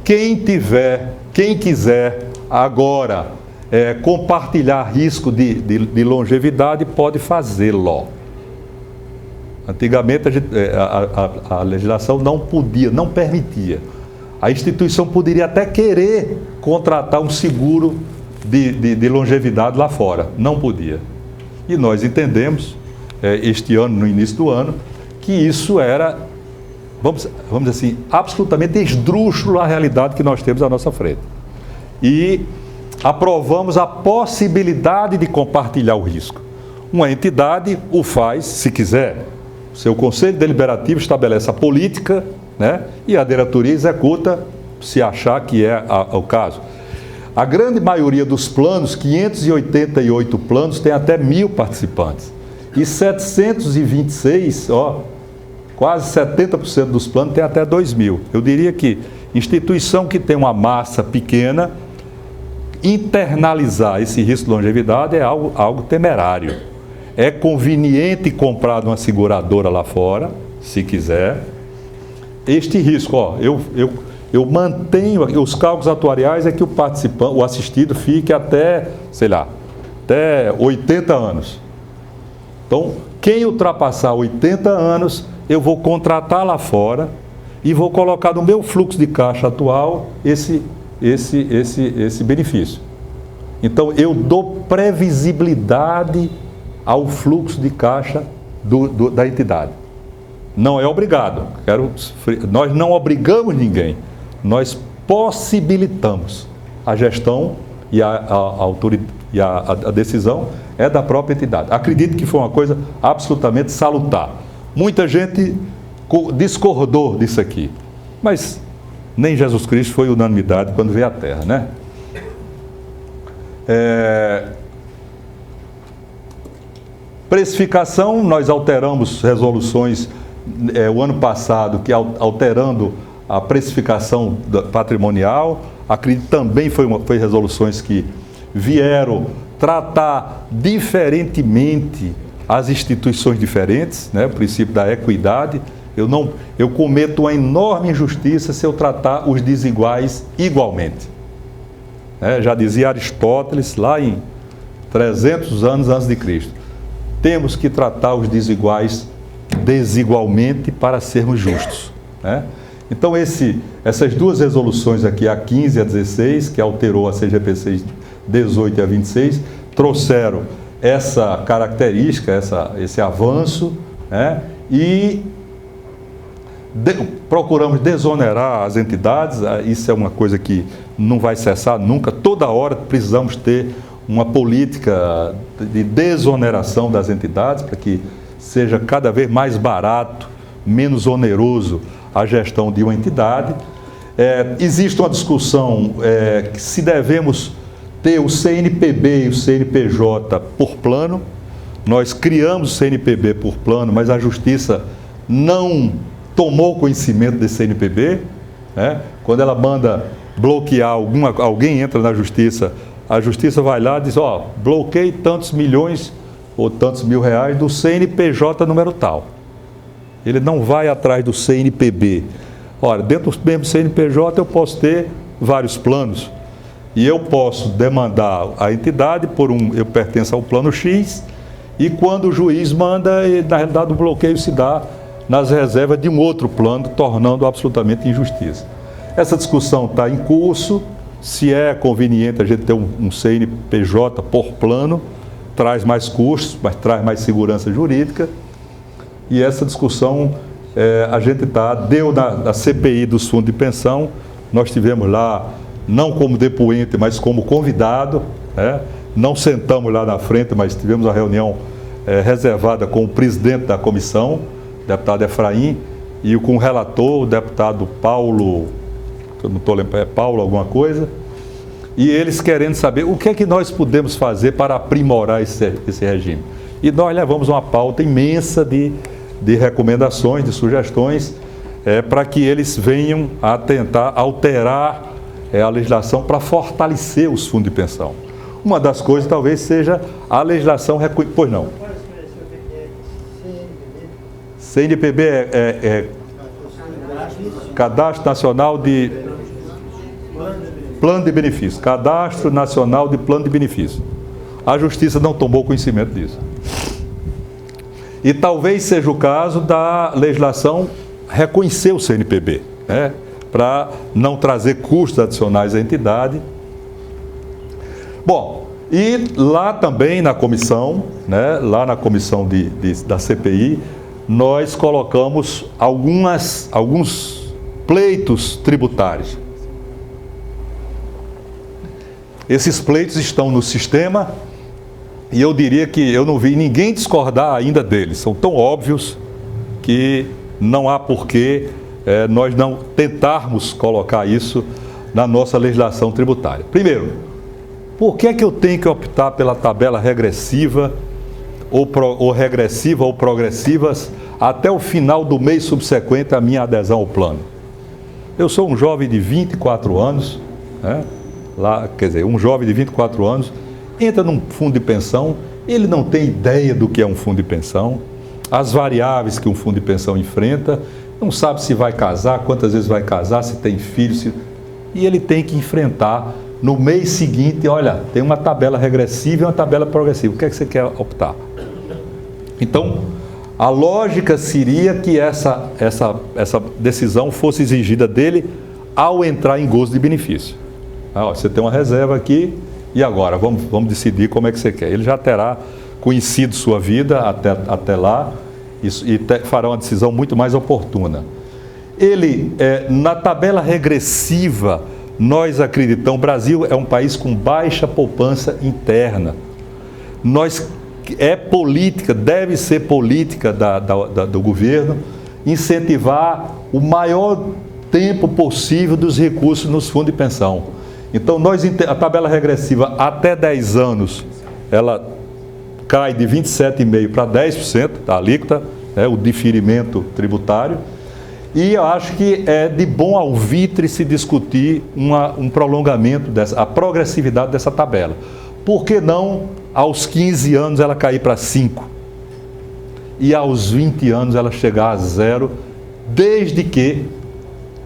Quem quiser agora compartilhar risco de longevidade pode fazê-lo. Antigamente a legislação não podia, não permitia. A instituição poderia até querer contratar um seguro de longevidade lá fora. Não podia. E nós entendemos, este ano, no início do ano, que isso era, vamos dizer assim, absolutamente esdrúxulo à realidade que nós temos à nossa frente. E aprovamos a possibilidade de compartilhar o risco. Uma entidade o faz, se quiser. O seu Conselho Deliberativo estabelece a política, né? E a diretoria executa, se achar que é o caso. A grande maioria dos planos, 588 planos, tem até 1.000 participantes. E 726, quase 70% dos planos tem até 2.000. Eu diria que instituição que tem uma massa pequena, internalizar esse risco de longevidade é algo temerário. É conveniente comprar de uma seguradora lá fora, se quiser. Este risco, eu mantenho, os cálculos atuariais é que o participante, o assistido fique até 80 anos. Então, quem ultrapassar 80 anos, eu vou contratar lá fora e vou colocar no meu fluxo de caixa atual esse benefício. Então, eu dou previsibilidade ao fluxo de caixa da entidade. Não é obrigado. Nós não obrigamos ninguém. Nós possibilitamos. A gestão e a decisão é da própria entidade. Acredito que foi uma coisa absolutamente salutar. Muita gente discordou disso aqui, mas nem Jesus Cristo foi unanimidade quando veio à Terra, né? Precificação, nós alteramos resoluções o ano passado, que alterando a precificação patrimonial. Acredito também foi resoluções que vieram tratar diferentemente as instituições diferentes, né? O princípio da equidade. Eu cometo uma enorme injustiça se eu tratar os desiguais igualmente. Já dizia Aristóteles, lá em 300 anos antes de Cristo. Temos que tratar os desiguais desigualmente para sermos justos, né? Então, essas duas resoluções aqui, a 15 e a 16, que alterou a CGPC 18 e a 26, trouxeram essa característica, esse avanço, né? E procuramos desonerar as entidades. Isso é uma coisa que não vai cessar nunca. Toda hora precisamos ter uma política de desoneração das entidades para que seja cada vez mais barato, menos oneroso a gestão de uma entidade. Existe uma discussão se devemos ter o CNPB e o CNPJ por plano. Nós criamos o CNPB por plano, mas a Justiça não tomou conhecimento desse CNPB, né? Quando ela manda bloquear alguém entra na Justiça, a Justiça vai lá e diz, bloqueie tantos milhões ou tantos mil reais do CNPJ número tal. Ele não vai atrás do CNPB. Ora, dentro do mesmo CNPJ eu posso ter vários planos. E eu posso demandar a entidade eu pertenço ao plano X, e quando o juiz manda, na realidade o bloqueio se dá nas reservas de um outro plano, tornando absolutamente injustiça. Essa discussão está em curso. Se é conveniente a gente ter um CNPJ por plano, traz mais custos, mas traz mais segurança jurídica. E essa discussão a gente deu na CPI dos fundos de pensão nós tivemos lá, não como depoente, mas como convidado, né? Não sentamos lá na frente, mas tivemos uma reunião reservada com o presidente da comissão, o deputado Efraim, e com o relator, o deputado Paulo, que eu não estou lembrando, é Paulo alguma coisa, e eles querendo saber o que é que nós podemos fazer para aprimorar esse regime. E nós levamos uma pauta imensa de recomendações, de sugestões, para que eles venham a tentar alterar a legislação para fortalecer os fundos de pensão. Uma das coisas talvez seja a legislação... Pois não. CNPB é Cadastro Nacional de Plano de Benefício. Cadastro Nacional de Plano de Benefício. A Justiça não tomou conhecimento disso. E talvez seja o caso da legislação reconhecer o CNPB, né? Para não trazer custos adicionais à entidade. Bom, e lá também na comissão, né? Lá na comissão da CPI, nós colocamos alguns pleitos tributários. Esses pleitos estão no sistema e eu diria que eu não vi ninguém discordar ainda deles. São tão óbvios que não há porquê nós não tentarmos colocar isso na nossa legislação tributária. Primeiro, por que é que eu tenho que optar pela tabela regressiva ou regressiva ou progressivas até o final do mês subsequente à minha adesão ao plano? Eu sou um jovem de 24 anos, né? Um jovem de 24 anos entra num fundo de pensão, ele não tem ideia do que é um fundo de pensão, as variáveis que um fundo de pensão enfrenta, não sabe se vai casar, quantas vezes vai casar, se tem filhos, e ele tem que enfrentar no mês seguinte, olha, tem uma tabela regressiva e uma tabela progressiva, o que é que você quer optar? Então, a lógica seria que essa decisão fosse exigida dele ao entrar em gozo de benefício. Você tem uma reserva aqui, e agora? Vamos decidir como é que você quer. Ele já terá conhecido sua vida até lá e fará uma decisão muito mais oportuna. Ele, na tabela regressiva, nós acreditamos, o Brasil é um país com baixa poupança interna. Política, deve ser política do governo, incentivar o maior tempo possível dos recursos nos fundos de pensão. Então, a tabela regressiva até 10 anos, ela cai de 27,5% para 10% da alíquota, o diferimento tributário. E eu acho que é de bom alvitre se discutir um prolongamento a progressividade dessa tabela. Por que não, aos 15 anos, ela cair para 5%? E aos 20 anos ela chegar a 0%, desde que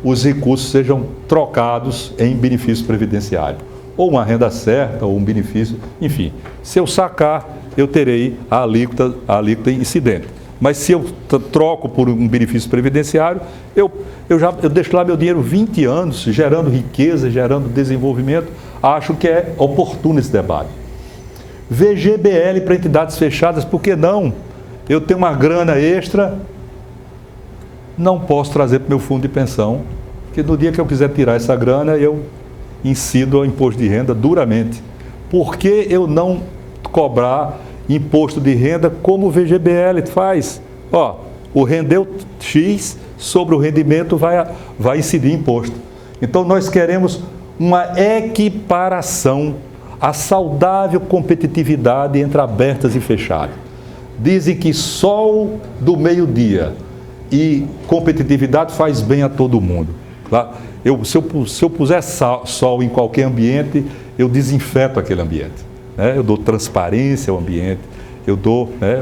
os recursos sejam trocados em benefício previdenciário. Ou uma renda certa, ou um benefício, enfim. Se eu sacar, eu terei a alíquota incidente. Mas se eu troco por um benefício previdenciário, eu deixo lá meu dinheiro 20 anos, gerando riqueza, gerando desenvolvimento. Acho que é oportuno esse debate. VGBL para entidades fechadas, por que não? Eu tenho uma grana extra, não posso trazer para o meu fundo de pensão, porque no dia que eu quiser tirar essa grana, eu incido ao imposto de renda duramente. Por que eu não cobrar imposto de renda como o VGBL faz? O rendeu X, sobre o rendimento vai incidir imposto. Então nós queremos uma equiparação, a saudável competitividade entre abertas e fechadas. Dizem que sol do meio-dia e competitividade faz bem a todo mundo. Se eu puser sol em qualquer ambiente, eu desinfeto aquele ambiente. Eu dou transparência ao ambiente, eu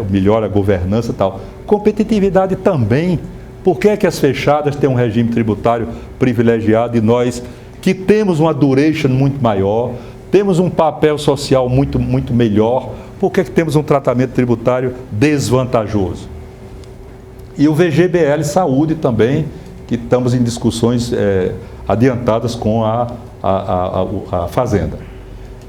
melhoro a governança e tal. Competitividade também. Por que é que as fechadas têm um regime tributário privilegiado e nós, que temos uma duration muito maior, temos um papel social muito, muito melhor, por que é que temos um tratamento tributário desvantajoso? E o VGBL Saúde também, que estamos em discussões adiantadas com a Fazenda.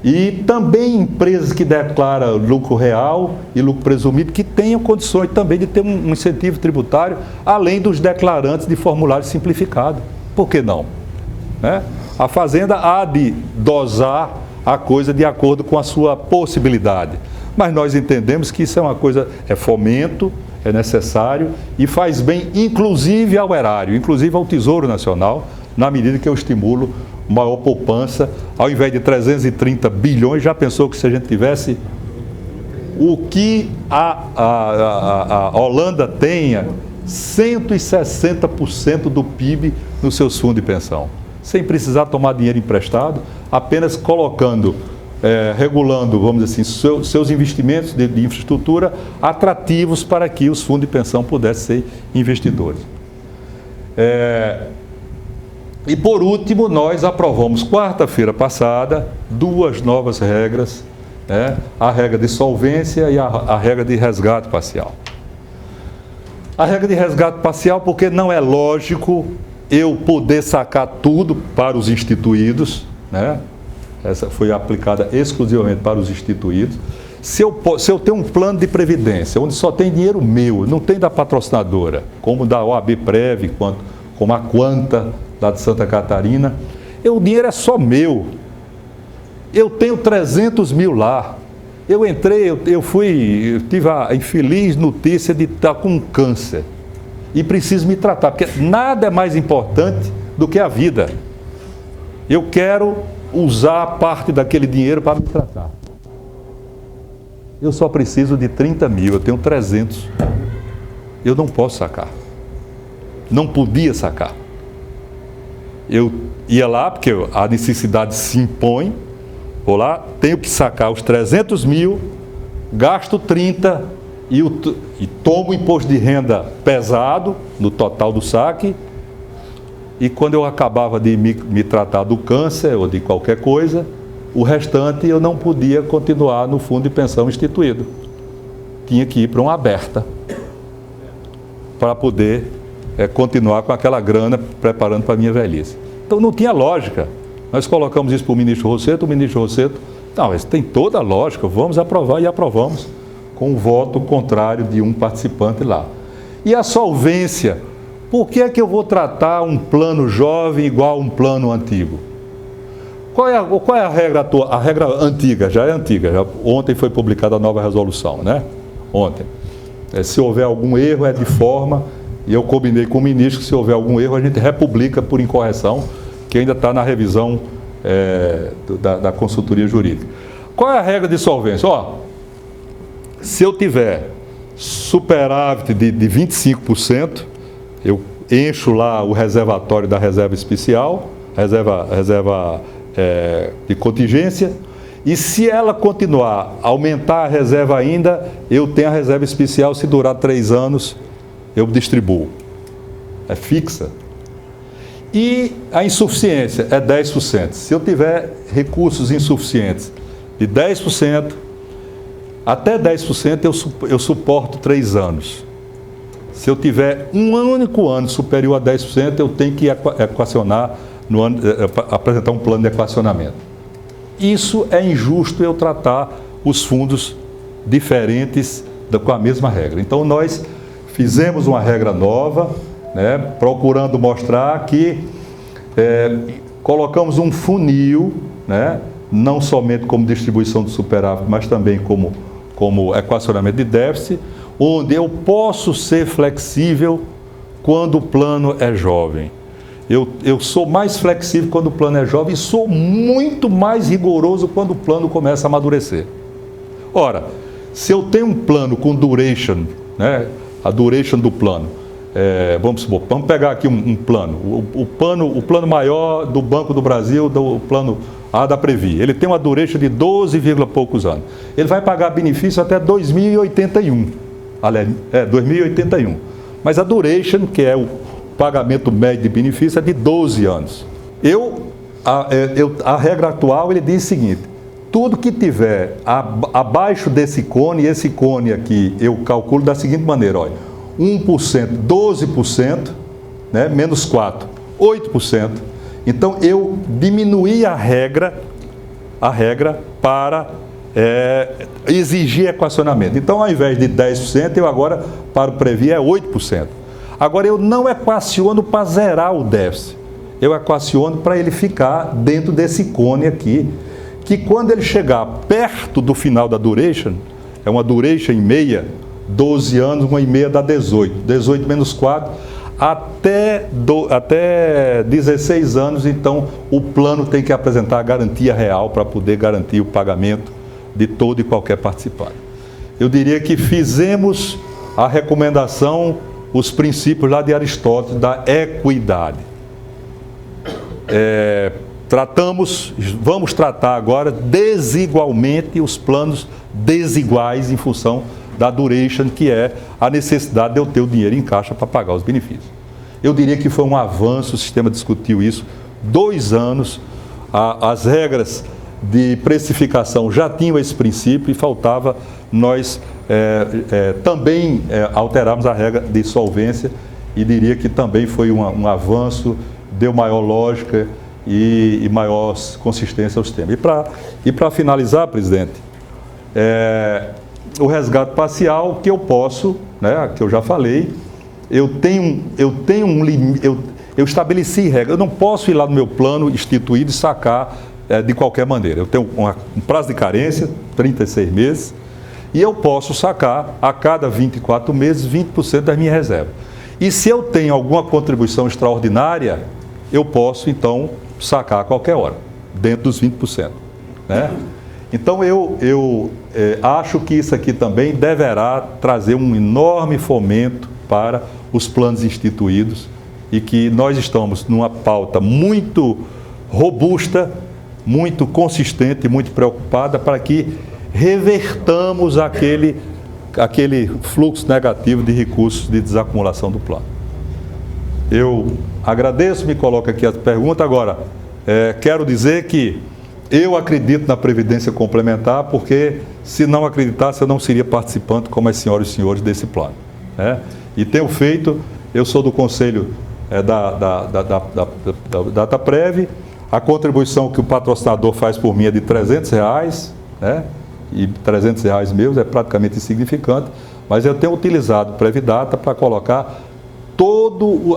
E também empresas que declaram lucro real e lucro presumido, que tenham condições também de ter um incentivo tributário, além dos declarantes de formulário simplificado. Por que não? né? A Fazenda há de dosar a coisa de acordo com a sua possibilidade. Mas nós entendemos que isso é uma coisa, é fomento, é necessário e faz bem, inclusive ao erário, inclusive ao Tesouro Nacional, na medida que eu estimulo maior poupança. Ao invés de 330 bilhões, já pensou que se a gente tivesse o que a Holanda tenha 160% do PIB nos seus fundos de pensão, sem precisar tomar dinheiro emprestado, apenas colocando, regulando, vamos dizer assim, seus investimentos de infraestrutura atrativos para que os fundos de pensão pudessem ser investidores. E por último, nós aprovamos quarta-feira passada 2 novas regras, a regra de solvência e a regra de resgate parcial. A regra de resgate parcial, porque não é lógico eu poder sacar tudo para os instituídos, né? Essa foi aplicada exclusivamente para os instituídos. Se eu tenho um plano de previdência, onde só tem dinheiro meu, não tem da patrocinadora, como da OAB Prev, como a Quanta, lá de Santa Catarina, o dinheiro é só meu. Eu tenho 300 mil lá. Eu entrei, eu tive a infeliz notícia de estar com câncer e preciso me tratar, porque nada é mais importante do que a vida. Eu quero usar parte daquele dinheiro para me tratar. Eu só preciso de 30 mil, eu tenho 300. Eu não posso sacar. Não podia sacar. Eu ia lá, porque a necessidade se impõe, vou lá, tenho que sacar os 300 mil, gasto 30 e tomo o imposto de renda pesado no total do saque. E quando eu acabava de me tratar do câncer ou de qualquer coisa, o restante eu não podia continuar no fundo de pensão instituído. Tinha que ir para uma aberta para poder continuar com aquela grana preparando para a minha velhice. Então não tinha lógica. Nós colocamos isso para o ministro Rossetto não, isso tem toda a lógica, vamos aprovar e aprovamos com o voto contrário de um participante lá. E a solvência, por que é que eu vou tratar um plano jovem igual a um plano antigo? Qual é a regra atual? A regra antiga, já é antiga, ontem foi publicada a nova resolução, né? Ontem. Se houver algum erro, é de forma, e eu combinei com o ministro que se houver algum erro, a gente republica por incorreção, que ainda está na revisão da consultoria jurídica. Qual é a regra de solvência? Se eu tiver superávit de 25%, eu encho lá o reservatório da reserva especial, reserva de contingência, e se ela continuar, aumentar a reserva ainda, eu tenho a reserva especial, se durar 3 anos, eu distribuo. É fixa. E a insuficiência é 10%. Se eu tiver recursos insuficientes de 10%, até 10% eu suporto 3 anos. Se eu tiver um único ano superior a 10%, eu tenho que equacionar, apresentar um plano de equacionamento. Isso é injusto eu tratar os fundos diferentes com a mesma regra. Então nós fizemos uma regra nova, né, procurando mostrar que colocamos um funil, né, não somente como distribuição do superávit, mas também como equacionamento de déficit, onde eu posso ser flexível quando o plano é jovem. Eu sou mais flexível quando o plano é jovem e sou muito mais rigoroso quando o plano começa a amadurecer. Ora, se eu tenho um plano com duration, né, a duration do plano, vamos pegar aqui um plano, o plano maior do Banco do Brasil, do plano A da Previ, ele tem uma duration de 12, poucos anos. Ele vai pagar benefício até 2081. 2081. Mas a duration, que é o pagamento médio de benefício, é de 12 anos. A regra atual, ele diz o seguinte: tudo que tiver abaixo desse cone, esse cone aqui, eu calculo da seguinte maneira, olha, 1%, 12%, né, menos 4%, 8%. Então, eu diminuí a regra para exigir equacionamento. Então, ao invés de 10%, eu agora, para o Previ, é 8%. Agora, eu não equaciono para zerar o déficit. eu equaciono para ele ficar dentro desse cone aqui, que quando ele chegar perto do final da duration, é uma duration e meia, 12 anos, uma e meia dá 18. 18 menos 4, até 16 anos, então o plano tem que apresentar a garantia real para poder garantir o pagamento de todo e qualquer participante. Eu diria que fizemos a recomendação, os princípios lá de Aristóteles da equidade. Vamos tratar agora desigualmente os planos desiguais em função da duration, que é a necessidade de eu ter o dinheiro em caixa para pagar os benefícios. Eu diria que foi um avanço, o sistema discutiu isso, 2 anos, as regras de precificação já tinham esse princípio e faltava nós também alterarmos a regra de solvência, e diria que também foi um avanço, deu maior lógica e maior consistência ao sistema. E para finalizar, presidente, o resgate parcial que eu posso, né, que eu já falei, eu estabeleci regra, eu não posso ir lá no meu plano instituído e sacar de qualquer maneira. Eu tenho um prazo de carência, 36 meses, e eu posso sacar a cada 24 meses 20% da minha reserva. E se eu tenho alguma contribuição extraordinária, eu posso então sacar a qualquer hora, dentro dos 20%. Né? Então eu acho que isso aqui também deverá trazer um enorme fomento para os planos instituídos, e que nós estamos numa pauta muito robusta, muito consistente e muito preocupada para que revertamos aquele fluxo negativo de recursos de desacumulação do plano. Eu agradeço, me coloco aqui a pergunta. Agora, quero dizer que eu acredito na Previdência Complementar, porque se não acreditasse eu não seria participante como as senhoras e senhores desse plano. Né? E tenho feito, eu sou do Conselho da DataPrev, a contribuição que o patrocinador faz por mim é de R$300, né? E R$300 meus é praticamente insignificante, mas eu tenho utilizado o Previdata para colocar todo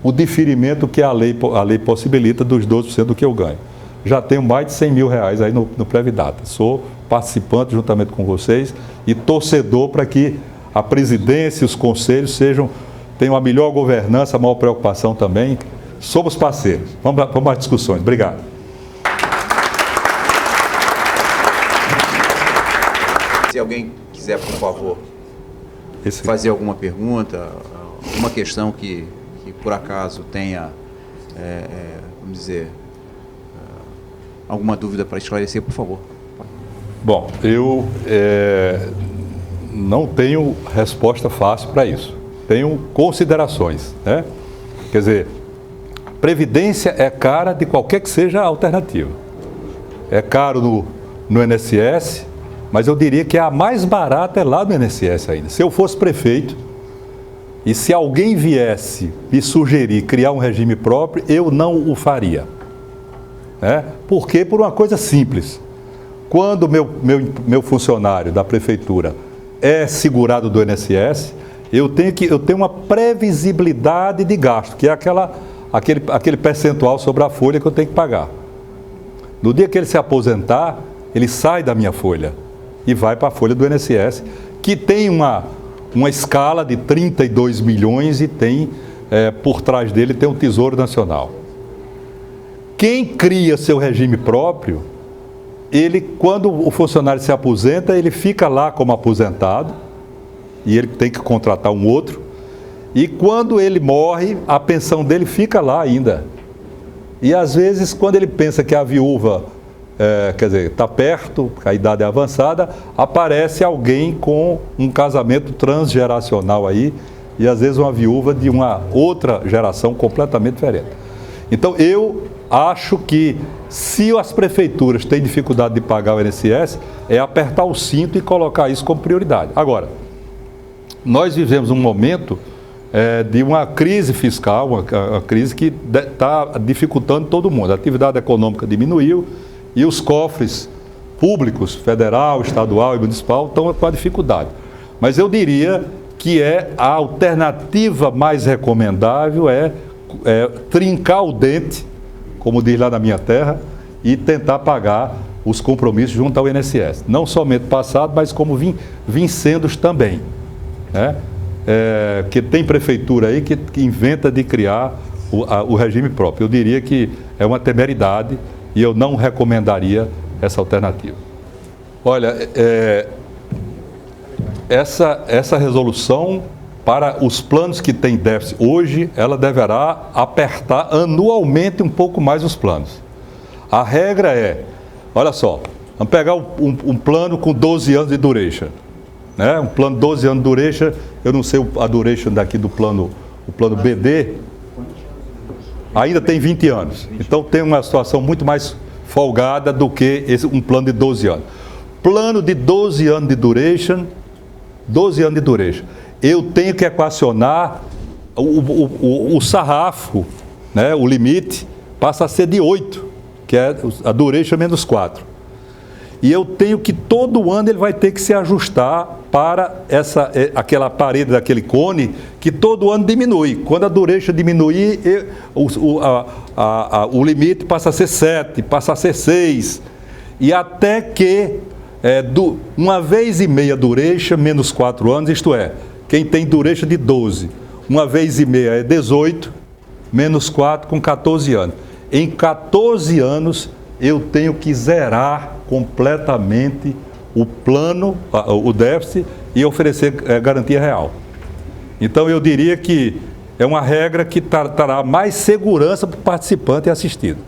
o diferimento que a lei possibilita dos 12% do que eu ganho. Já tenho mais de R$100 mil aí no Previdata. Sou participante juntamente com vocês e torcedor para que a presidência e os conselhos tenham a melhor governança, a maior preocupação também. Somos parceiros. Vamos às discussões. Obrigado. Se alguém quiser, por favor, fazer alguma pergunta, uma questão que por acaso tenha, vamos dizer, alguma dúvida para esclarecer, por favor. Bom, eu não tenho resposta fácil para isso. Tenho considerações, né? Quer dizer, previdência é cara de qualquer que seja a alternativa. É caro no INSS, mas eu diria que a mais barata é lá no INSS ainda. Se eu fosse prefeito e se alguém viesse me sugerir criar um regime próprio, eu não o faria. Né? Por quê? Por uma coisa simples. Quando meu funcionário da prefeitura é segurado do INSS, eu tenho uma previsibilidade de gasto, que é aquele percentual sobre a folha que eu tenho que pagar. No dia que ele se aposentar, ele sai da minha folha e vai para a folha do INSS, que tem uma escala de 32 milhões e tem, por trás dele, tem um Tesouro Nacional. Quem cria seu regime próprio, quando o funcionário se aposenta, ele fica lá como aposentado e ele tem que contratar um outro. E quando ele morre, a pensão dele fica lá ainda. E às vezes, quando ele pensa que a viúva está perto, a idade é avançada, aparece alguém com um casamento transgeracional aí, e às vezes uma viúva de uma outra geração completamente diferente. Então, eu acho que se as prefeituras têm dificuldade de pagar o INSS, é apertar o cinto e colocar isso como prioridade. Agora, nós vivemos um momento de uma crise fiscal, uma crise que está dificultando todo mundo. A atividade econômica diminuiu e os cofres públicos, federal, estadual e municipal, estão com a dificuldade. Mas eu diria que a alternativa mais recomendável é trincar o dente, como diz lá na minha terra, e tentar pagar os compromissos junto ao INSS. Não somente passado, mas como vim sendo também. Né? Que tem prefeitura aí que inventa de criar o regime próprio. Eu diria que é uma temeridade e eu não recomendaria essa alternativa. Olha, essa resolução para os planos que têm déficit hoje, ela deverá apertar anualmente um pouco mais os planos. A regra olha só, vamos pegar um plano com 12 anos de duration. Né? Um plano de 12 anos de duration, eu não sei a duration daqui do plano, o plano BD, ainda tem 20 anos. Então tem uma situação muito mais folgada do que um plano de 12 anos. Plano de 12 anos de duration, eu tenho que equacionar o sarrafo, né? O limite passa a ser de 8, que é a duration menos 4. E eu tenho que, todo ano, ele vai ter que se ajustar para aquela parede daquele cone, que todo ano diminui. Quando a duration diminuir, o limite passa a ser 7, passa a ser 6. E até que, uma vez e meia duration, menos 4 anos, isto é, quem tem duration de 12, uma vez e meia é 18, menos 4 com 14 anos. Em 14 anos, eu tenho que zerar completamente o plano, o déficit, e oferecer garantia real. Então, eu diria que é uma regra que trará mais segurança para o participante e assistido.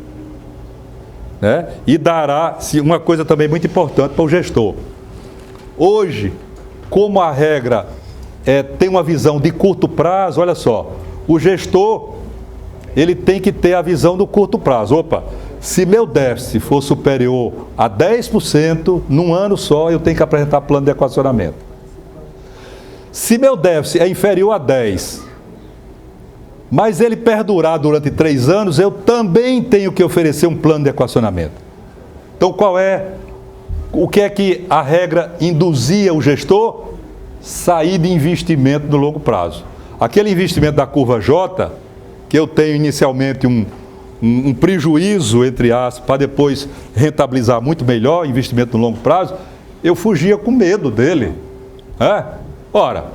Né? E dará uma coisa também muito importante para o gestor. Hoje, como a regra tem uma visão de curto prazo, olha só, o gestor ele tem que ter a visão do curto prazo. Opa, se meu déficit for superior a 10%, num ano só eu tenho que apresentar plano de equacionamento. Se meu déficit é inferior a 10%, mas ele perdurar durante 3 anos, eu também tenho que oferecer um plano de equacionamento. Então, o que é que a regra induzia o gestor? Sair de investimento no longo prazo. Aquele investimento da curva J, que eu tenho inicialmente um prejuízo, entre aspas, para depois rentabilizar muito melhor investimento no longo prazo, eu fugia com medo dele. Ora,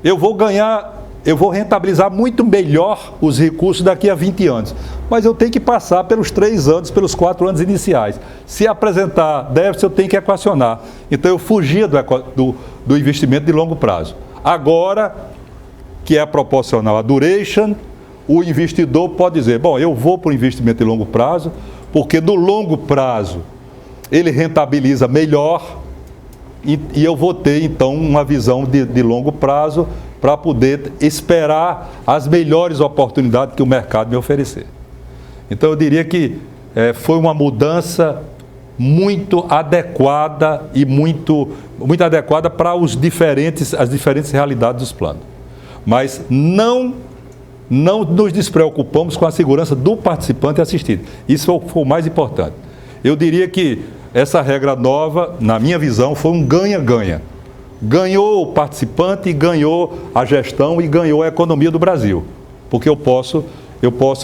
eu vou rentabilizar muito melhor os recursos daqui a 20 anos, mas eu tenho que passar pelos 3 anos, pelos 4 anos iniciais. Se apresentar déficit, eu tenho que equacionar. Então eu fugia do investimento de longo prazo. Agora, que é proporcional à duration, o investidor pode dizer, bom, eu vou para o investimento de longo prazo, porque no longo prazo ele rentabiliza melhor e eu vou ter, então, uma visão de longo prazo para poder esperar as melhores oportunidades que o mercado me oferecer. Então, eu diria que foi uma mudança muito adequada e muito adequada para as diferentes realidades dos planos. Mas não nos despreocupamos com a segurança do participante assistido. Isso foi o mais importante. Eu diria que essa regra nova, na minha visão, foi um ganha-ganha. Ganhou o participante, ganhou a gestão e ganhou a economia do Brasil. Porque eu posso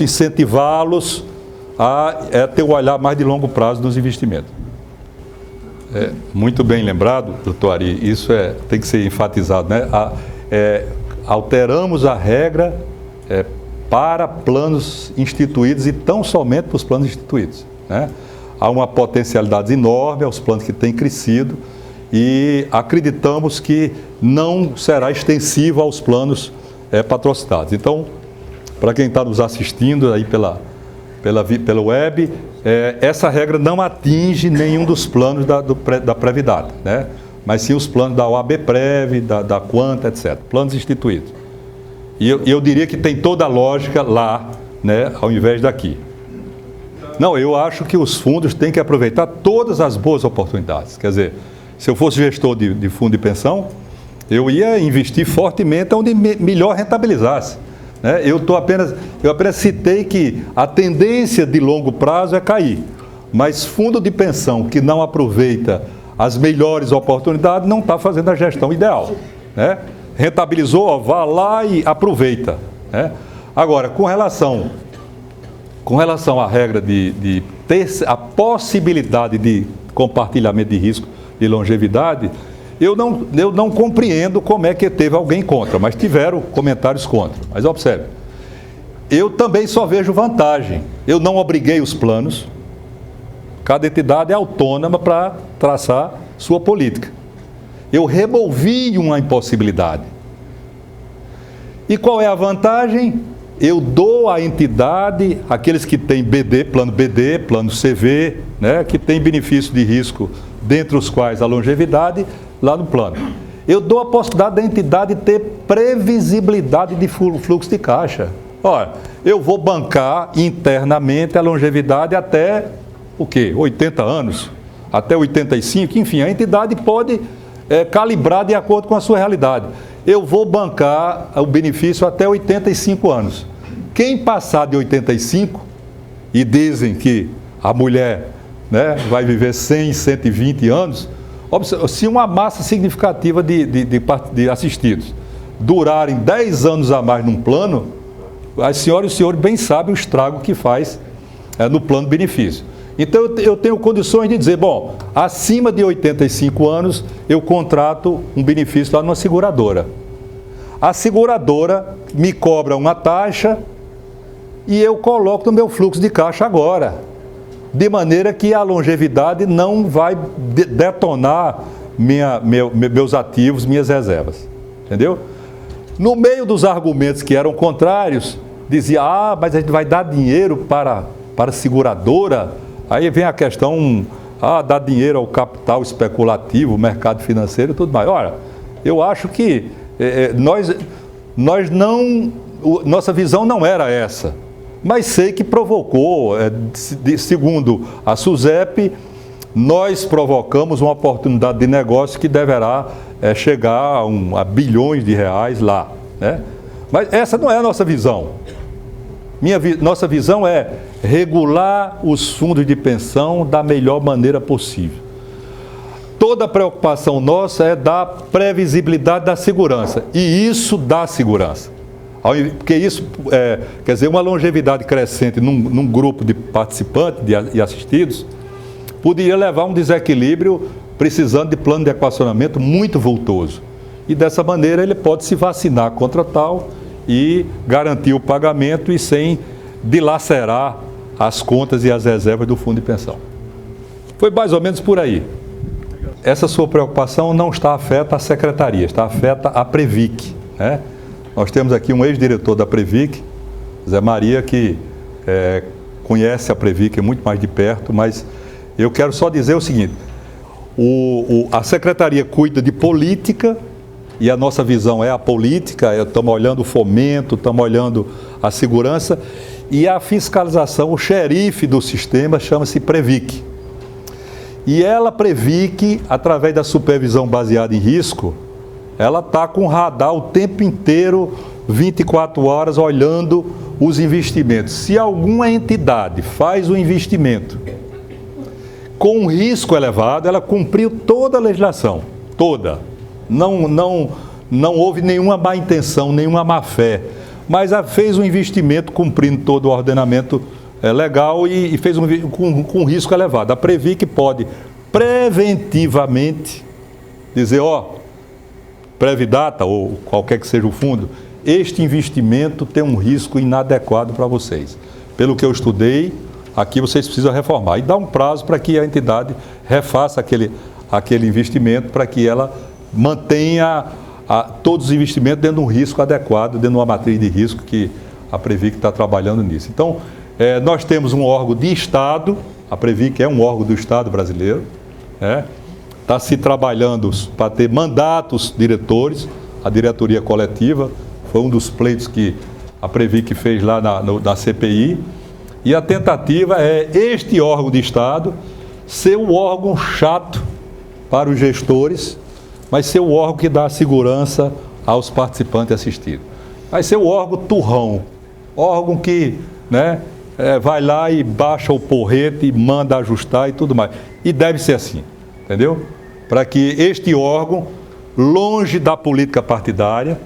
incentivá-los a ter um olhar mais de longo prazo nos investimentos. Muito bem lembrado, doutor Ari, isso tem que ser enfatizado, né? Alteramos a regra para planos instituídos e tão somente para os planos instituídos. Né? Há uma potencialidade enorme aos planos que têm crescido e acreditamos que não será extensivo aos planos patrocinados. Então, para quem está nos assistindo aí pela web, essa regra não atinge nenhum dos planos da Previdade, né? Mas sim os planos da OAB-Prev, da Quanta, etc. Planos instituídos. E eu diria que tem toda a lógica lá, né, ao invés daqui. Não, eu acho que os fundos têm que aproveitar todas as boas oportunidades. Quer dizer, se eu fosse gestor de fundo de pensão, eu ia investir fortemente onde melhor rentabilizasse. Né? Eu apenas citei que a tendência de longo prazo é cair. Mas fundo de pensão que não aproveita as melhores oportunidades não está fazendo a gestão ideal. Né? Rentabilizou, vá lá e aproveita. Né? Agora, com relação à regra de ter a possibilidade de compartilhamento de risco de longevidade, eu não compreendo como é que teve alguém contra, mas tiveram comentários contra. Mas observe, eu também só vejo vantagem. Eu não obriguei os planos, cada entidade é autônoma para traçar sua política. Eu removi uma impossibilidade. E qual é a vantagem? Eu dou à entidade, aqueles que têm BD, plano CV, né, que tem benefício de risco, dentre os quais a longevidade, lá no plano. Eu dou a possibilidade da entidade ter previsibilidade de fluxo de caixa. Olha, eu vou bancar internamente a longevidade até, o quê? 80 anos, até 85, enfim, a entidade pode calibrar de acordo com a sua realidade. Eu vou bancar o benefício até 85 anos. Quem passar de 85, e dizem que a mulher, né, vai viver 100, 120 anos, se uma massa significativa de assistidos durarem 10 anos a mais num plano, as senhoras e os senhores bem sabem o estrago que faz no plano benefício. Então eu tenho condições de dizer, bom, acima de 85 anos eu contrato um benefício lá numa seguradora. A seguradora me cobra uma taxa e eu coloco no meu fluxo de caixa agora, de maneira que a longevidade não vai detonar meus ativos, minhas reservas. Entendeu? No meio dos argumentos que eram contrários, dizia, mas a gente vai dar dinheiro para a seguradora. Aí vem a questão, dar dinheiro ao capital especulativo, mercado financeiro e tudo mais. Olha, eu acho que nossa visão não era essa, mas sei que provocou, segundo a SUSEP, nós provocamos uma oportunidade de negócio que deverá chegar a bilhões de reais lá, né? Mas essa não é a nossa visão. Nossa visão é regular os fundos de pensão da melhor maneira possível. Toda a preocupação nossa é dar previsibilidade da segurança, e isso dá segurança. Porque isso, quer dizer, uma longevidade crescente num grupo de participantes e assistidos, poderia levar a um desequilíbrio precisando de plano de equacionamento muito vultoso. E dessa maneira ele pode se vacinar contra tal e garantir o pagamento e sem dilacerar as contas e as reservas do fundo de pensão. Foi mais ou menos por aí. Essa sua preocupação não está afeta a secretaria, está afeta a Previc, né? Nós temos aqui um ex-diretor da Previc, Zé Maria, que conhece a Previc muito mais de perto, mas eu quero só dizer o seguinte, a secretaria cuida de política, e a nossa visão é a política, estamos olhando o fomento, estamos olhando a segurança, e a fiscalização, o xerife do sistema chama-se Previc. E ela, Previc, através da supervisão baseada em risco, ela está com o radar o tempo inteiro, 24 horas, olhando os investimentos. Se alguma entidade faz um investimento com um risco elevado, ela cumpriu toda a legislação, toda. Não houve nenhuma má intenção, nenhuma má fé, mas fez um investimento cumprindo todo o ordenamento legal e fez com risco elevado. A Previc pode preventivamente dizer, Previdata ou qualquer que seja o fundo, este investimento tem um risco inadequado para vocês. Pelo que eu estudei, aqui vocês precisam reformar. E dá um prazo para que a entidade refaça aquele investimento, para que ela mantenha todos os investimentos dentro de um risco adequado, dentro de uma matriz de risco que a Previc está trabalhando nisso. Então, nós temos um órgão de Estado, a Previc é um órgão do Estado brasileiro, está se trabalhando para ter mandatos diretores, a diretoria coletiva, foi um dos pleitos que a Previc fez lá na CPI, e a tentativa é este órgão de Estado ser o órgão chato para os gestores, mas ser o órgão que dá segurança aos participantes assistidos. Vai ser o órgão turrão, órgão que vai lá e baixa o porrete, manda ajustar e tudo mais. E deve ser assim, entendeu? Para que este órgão, longe da política partidária,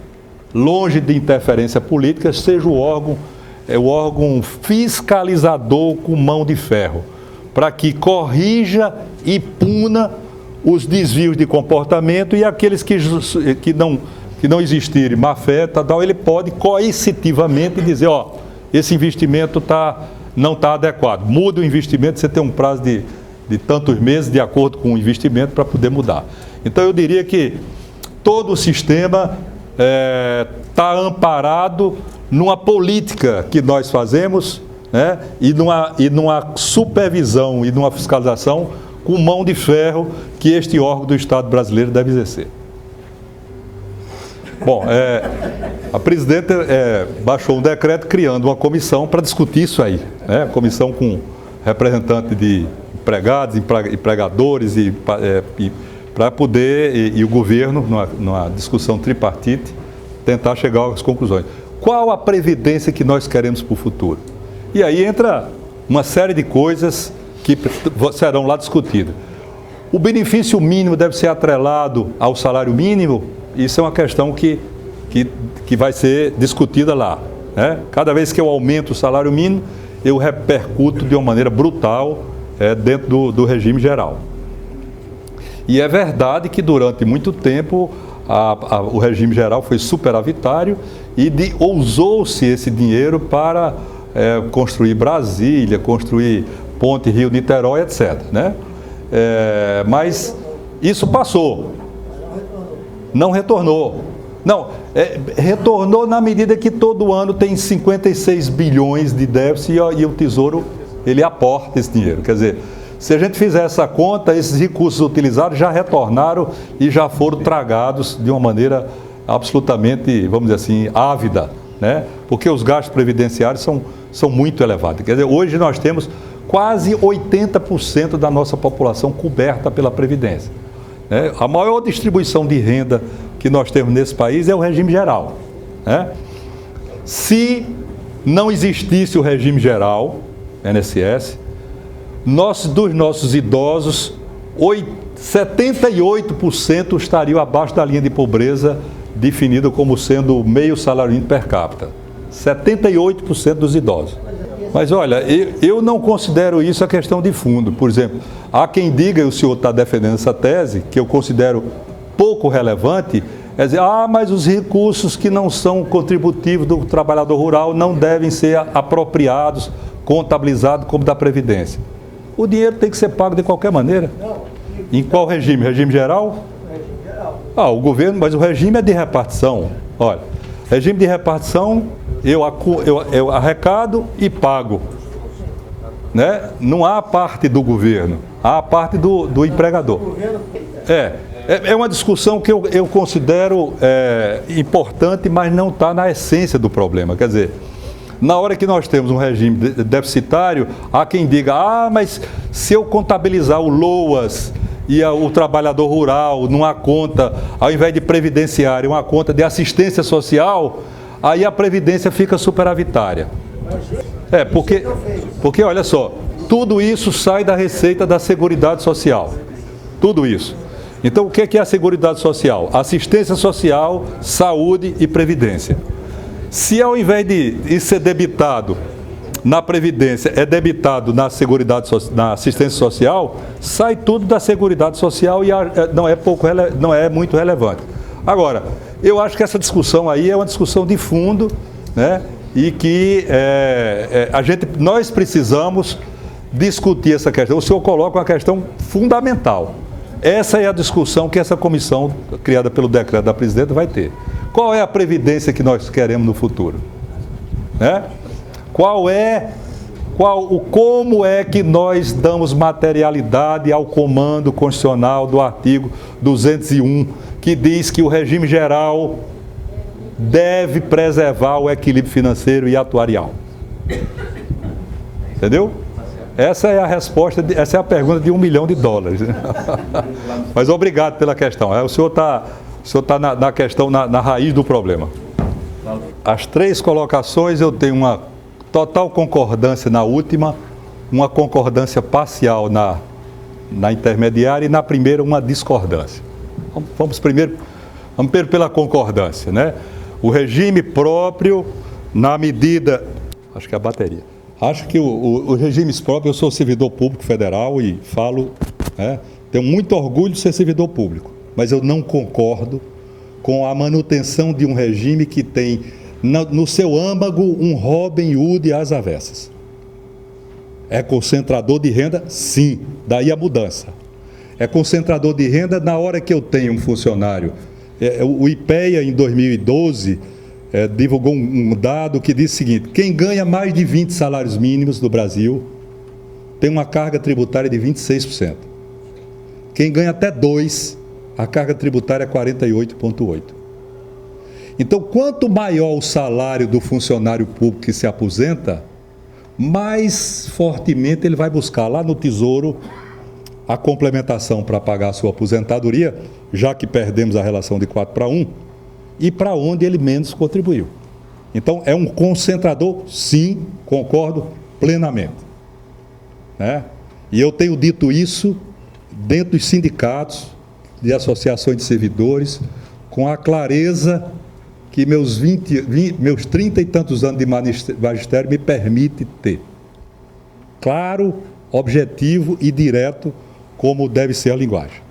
longe de interferência política, seja o órgão fiscalizador com mão de ferro, para que corrija e puna os desvios de comportamento e aqueles que não existirem má fé, tal, ele pode coercitivamente dizer, ó, esse investimento não está adequado. Muda o investimento, você tem um prazo de tantos meses de acordo com o investimento para poder mudar. Então eu diria que todo o sistema está amparado numa política que nós fazemos, né, e numa supervisão e numa fiscalização com mão de ferro que este órgão do Estado brasileiro deve exercer. Bom, a presidenta baixou um decreto criando uma comissão para discutir isso aí, né? Comissão com representantes de empregados, empregadores e para poder, e o governo, numa discussão tripartite, tentar chegar às conclusões. Qual a previdência que nós queremos para o futuro? E aí entra uma série de coisas que serão lá discutidas. O benefício mínimo deve ser atrelado ao salário mínimo? Isso é uma questão que vai ser discutida lá, né? Cada vez que eu aumento o salário mínimo, eu repercuto de uma maneira brutal dentro do regime geral. E é verdade que durante muito tempo o regime geral foi superavitário e ousou-se esse dinheiro para construir Brasília, construir Ponte Rio-Niterói, etc., né? Mas isso passou. Não retornou. Não, retornou na medida que todo ano tem 56 bilhões de déficit e o Tesouro, ele aporta esse dinheiro. Quer dizer, se a gente fizer essa conta, esses recursos utilizados já retornaram e já foram tragados de uma maneira absolutamente, vamos dizer assim, ávida, né? Porque os gastos previdenciários são muito elevados. Quer dizer, hoje nós temos quase 80% da nossa população coberta pela Previdência. A maior distribuição de renda que nós temos nesse país é o regime geral, né? Se não existisse o regime geral, INSS, dos nossos idosos, 78% estariam abaixo da linha de pobreza, definida como sendo meio salário mínimo per capita. 78% dos idosos. Mas olha, eu não considero isso a questão de fundo. Por exemplo, há quem diga, e o senhor está defendendo essa tese, que eu considero pouco relevante, é dizer, mas os recursos que não são contributivos do trabalhador rural não devem ser apropriados, contabilizados como da Previdência. O dinheiro tem que ser pago de qualquer maneira. Em qual regime? Regime geral? O governo, mas o regime é de repartição. Olha, regime de repartição, eu arrecado e pago, né? Não há a parte do governo, há a parte do empregador. É uma discussão que eu considero importante, mas não está na essência do problema. Quer dizer, na hora que nós temos um regime deficitário, há quem diga, mas se eu contabilizar o LOAS e o trabalhador rural numa conta, ao invés de previdenciária, uma conta de assistência social, aí a Previdência fica superavitária. Porque olha só, tudo isso sai da receita da Seguridade Social. Tudo isso. Então, o que é a Seguridade Social? Assistência social, saúde e previdência. Se ao invés de ser debitado na Previdência, é debitado na assistência social, sai tudo da Seguridade Social e não é muito relevante. Agora, eu acho que essa discussão aí é uma discussão de fundo, né? E que nós precisamos discutir essa questão. O senhor coloca uma questão fundamental. Essa é a discussão que essa comissão, criada pelo decreto da presidenta, vai ter. Qual é a previdência que nós queremos no futuro? Né? Como é que nós damos materialidade ao comando constitucional do artigo 201, que diz que o regime geral deve preservar o equilíbrio financeiro e atuarial? Entendeu? Essa é a resposta, essa é a pergunta de $1 milhão. Mas obrigado pela questão. O senhor está na questão, na raiz do problema. As três colocações eu tenho uma total concordância na última, uma concordância parcial na intermediária e na primeira uma discordância. Vamos primeiro pela concordância, né? O regime próprio, na medida... Acho que é a bateria. Acho que o regime próprio, eu sou servidor público federal e falo, tenho muito orgulho de ser servidor público, mas eu não concordo com a manutenção de um regime que tem no seu âmago um Robin Hood às avessas. É concentrador de renda? Sim, daí a mudança. É concentrador de renda na hora que eu tenho um funcionário. O IPEA, em 2012, divulgou um dado que diz o seguinte: quem ganha mais de 20 salários mínimos no Brasil tem uma carga tributária de 26%. Quem ganha até 2, a carga tributária é 48,8%. Então, quanto maior o salário do funcionário público que se aposenta, mais fortemente ele vai buscar lá no Tesouro a complementação para pagar a sua aposentadoria, já que perdemos a relação de 4:1, e para onde ele menos contribuiu. Então, é um concentrador, sim, concordo plenamente. E eu tenho dito isso dentro dos sindicatos, de associações de servidores, com a clareza que meus 30 e tantos anos de magistério me permite ter. Claro, objetivo e direto, como deve ser a linguagem.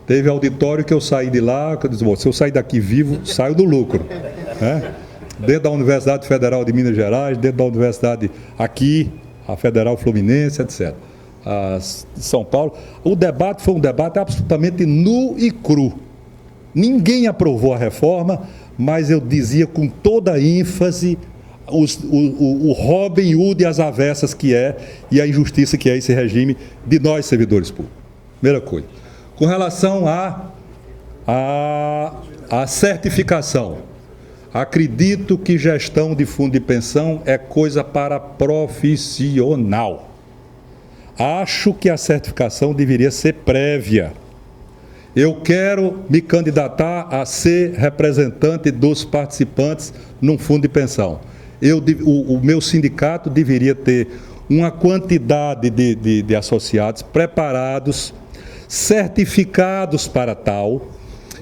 Teve auditório que eu saí de lá, que eu disse, se eu sair daqui vivo, saio do lucro. Dentro da Universidade Federal de Minas Gerais, dentro da Universidade aqui, a Federal Fluminense, etc. De São Paulo. O debate foi um debate absolutamente nu e cru. Ninguém aprovou a reforma, mas eu dizia com toda ênfase o Robin Hood e as avessas que é, e a injustiça que é esse regime de nós, servidores públicos. Primeira coisa. Com relação à certificação, acredito que gestão de fundo de pensão é coisa para profissional. Acho que a certificação deveria ser prévia. Eu quero me candidatar a ser representante dos participantes num fundo de pensão. O meu sindicato deveria ter uma quantidade de associados preparados, certificados para tal,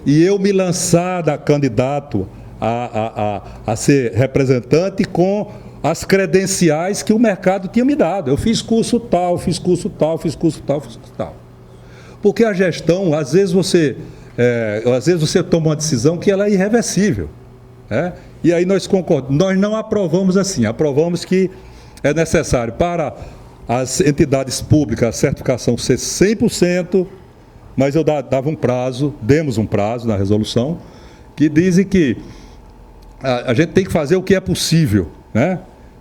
e eu me lançar da candidato a ser representante com as credenciais que o mercado tinha me dado. Eu fiz curso tal, fiz curso tal, fiz curso tal, fiz curso tal. Porque a gestão, às vezes você toma uma decisão que ela é irreversível. E aí nós concordamos. Nós não aprovamos assim, aprovamos que é necessário para as entidades públicas a certificação ser 100%, mas eu dava um prazo, demos um prazo na resolução, que dizem que a gente tem que fazer o que é possível,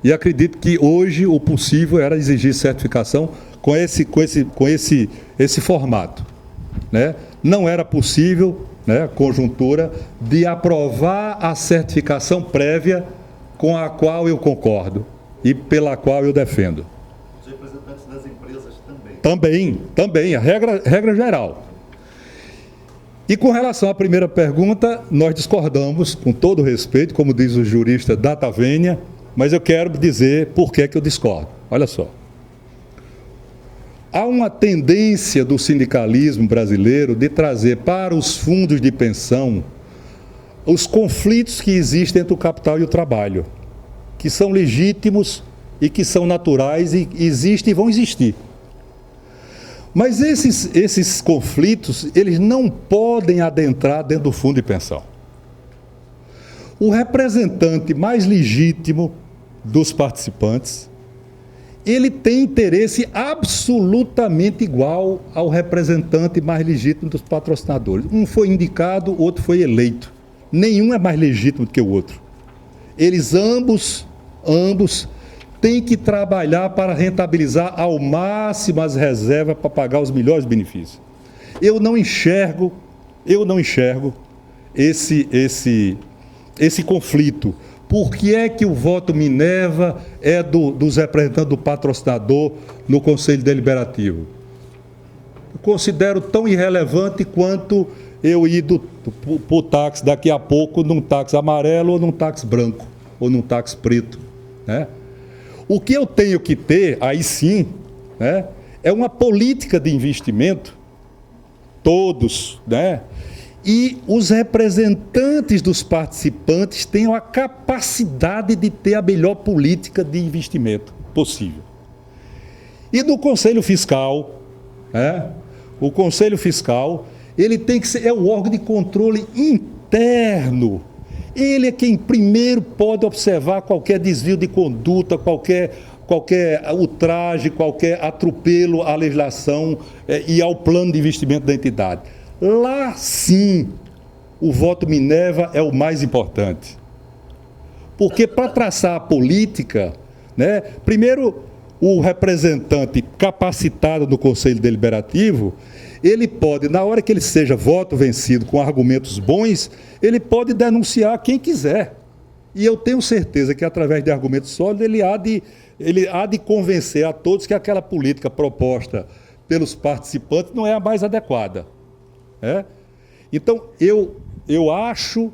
E acredito que hoje o possível era exigir certificação com esse formato, Não era possível, conjuntura, de aprovar a certificação prévia com a qual eu concordo e pela qual eu defendo. Os representantes das empresas também. Também, a regra geral. E com relação à primeira pergunta, nós discordamos, com todo respeito, como diz o jurista data venia, mas eu quero dizer por que eu discordo. Olha só. Há uma tendência do sindicalismo brasileiro de trazer para os fundos de pensão os conflitos que existem entre o capital e o trabalho, que são legítimos e que são naturais e existem e vão existir. Mas esses conflitos, eles não podem adentrar dentro do fundo de pensão. O representante mais legítimo dos participantes, ele tem interesse absolutamente igual ao representante mais legítimo dos patrocinadores. Um foi indicado, o outro foi eleito. Nenhum é mais legítimo do que o outro. Eles ambos têm que trabalhar para rentabilizar ao máximo as reservas para pagar os melhores benefícios. Eu não enxergo esse conflito. Por que é que o voto Minerva é dos representantes do patrocinador no Conselho Deliberativo? Eu considero tão irrelevante quanto eu ir para o táxi daqui a pouco num táxi amarelo ou num táxi branco, ou num táxi preto. O que eu tenho que ter, aí sim, é uma política de investimento, todos, e os representantes dos participantes tenham a capacidade de ter a melhor política de investimento possível. E no Conselho Fiscal, o Conselho Fiscal, ele tem que ser, é o órgão de controle interno. Ele é quem primeiro pode observar qualquer desvio de conduta, qualquer ultraje, qualquer atropelo à legislação e ao plano de investimento da entidade. Lá sim, o voto Minerva é o mais importante. Porque para traçar a política, né, primeiro o representante capacitado no Conselho Deliberativo, ele pode, na hora que ele seja voto vencido com argumentos bons, ele pode denunciar quem quiser. E eu tenho certeza que através de argumentos sólidos ele há de convencer a todos que aquela política proposta pelos participantes não é a mais adequada. Então, eu acho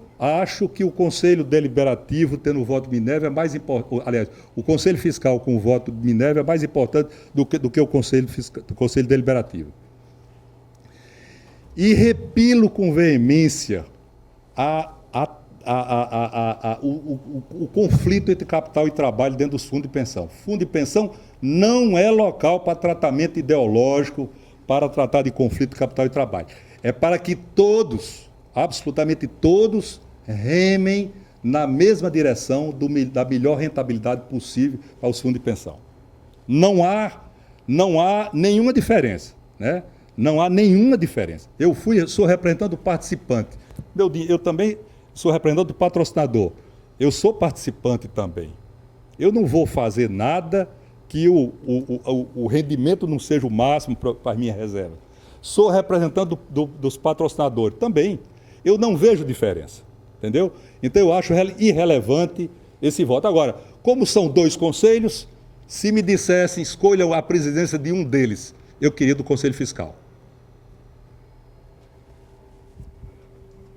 que o Conselho Deliberativo, tendo o voto Minerva, é mais importante. Aliás, o Conselho Fiscal com o voto Minerva é mais importante do que o Conselho Deliberativo. E repilo com veemência o conflito entre capital e trabalho dentro dos fundos de pensão. Fundo de pensão não é local para tratamento ideológico, para tratar de conflito de capital e trabalho. É para que todos, absolutamente todos, remem na mesma direção da melhor rentabilidade possível para os fundos de pensão. Não há nenhuma diferença, né? Não há nenhuma diferença. Eu sou representante do participante. Eu também sou representante do patrocinador. Eu sou participante também. Eu não vou fazer nada que o rendimento não seja o máximo para a minha reserva. Sou representante dos patrocinadores também. Eu não vejo diferença, entendeu? Então eu acho irrelevante esse voto. Agora, como são dois conselhos, se me dissessem escolham a presidência de um deles, eu queria do Conselho Fiscal.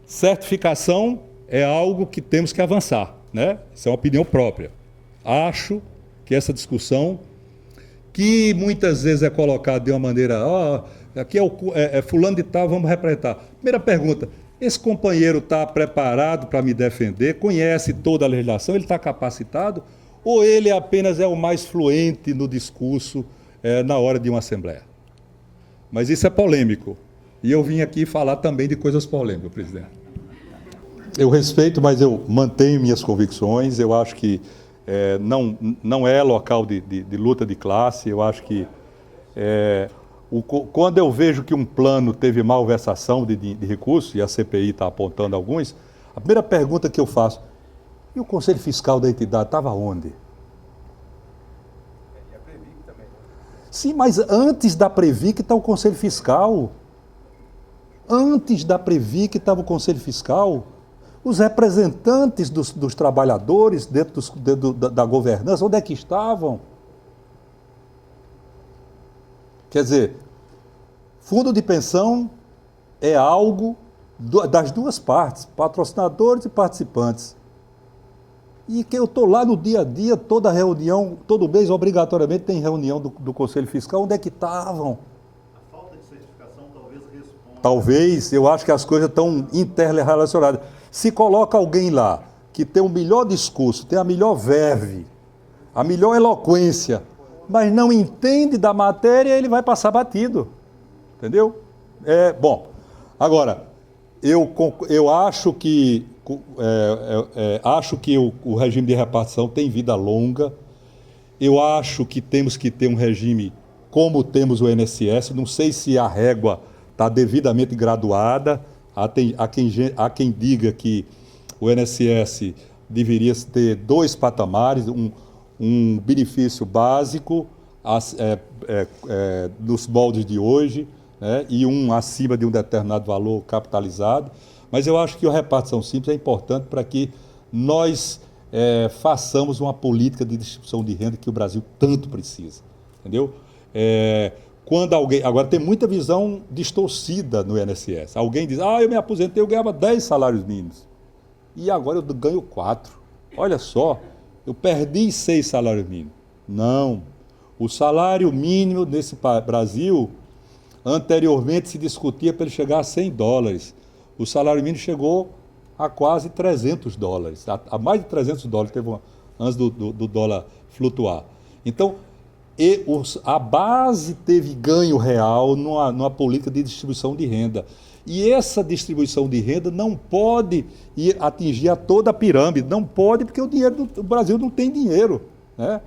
Certificação é algo que temos que avançar, né? Isso é uma opinião própria. Acho que essa discussão, que muitas vezes é colocada de uma maneira, aqui é fulano de tal, vamos representar. Primeira pergunta, esse companheiro está preparado para me defender, conhece toda a legislação, ele está capacitado, ou ele apenas é o mais fluente no discurso na hora de uma assembleia? Mas isso é polêmico. E eu vim aqui falar também de coisas polêmicas, presidente. Eu respeito, mas eu mantenho minhas convicções. Eu acho que não é local de luta de classe. Eu acho que quando eu vejo que um plano teve malversação de recursos, e a CPI está apontando alguns, a primeira pergunta que eu faço, e o Conselho Fiscal da entidade estava onde? E a Previc também. Sim, mas antes da Previc está o Conselho Fiscal. Antes da Previc estava o Conselho Fiscal. Os representantes dos trabalhadores dentro da governança, onde é que estavam? Quer dizer, fundo de pensão é algo das duas partes, patrocinadores e participantes. E que eu estou lá no dia a dia, toda reunião, todo mês, obrigatoriamente tem reunião do Conselho Fiscal, onde é que estavam? A falta de certificação talvez responda. Talvez, eu acho que as coisas estão interrelacionadas. Se coloca alguém lá que tem o melhor discurso, tem a melhor verve, a melhor eloquência, mas não entende da matéria, ele vai passar batido. Entendeu? Bom, agora, eu acho que, o regime de repartição tem vida longa. Eu acho que temos que ter um regime como temos o INSS. Não sei se a régua está devidamente graduada. Há quem diga que o INSS deveria ter dois patamares, um benefício básico nos moldes de hoje, né, e um acima de um determinado valor capitalizado. Mas eu acho que a repartição simples é importante para que nós façamos uma política de distribuição de renda que o Brasil tanto precisa. Entendeu? Quando alguém... Agora, tem muita visão distorcida no INSS. Alguém diz, eu me aposentei, eu ganhava 10 salários mínimos. E agora eu ganho 4. Olha só, eu perdi 6 salários mínimos. Não. O salário mínimo nesse Brasil, anteriormente se discutia para ele chegar a $100. o salário mínimo chegou a quase $300, a mais de $300, teve antes do dólar flutuar. Então, a base teve ganho real numa política de distribuição de renda. E essa distribuição de renda não pode atingir a toda a pirâmide, não pode, porque o Brasil não tem dinheiro, né?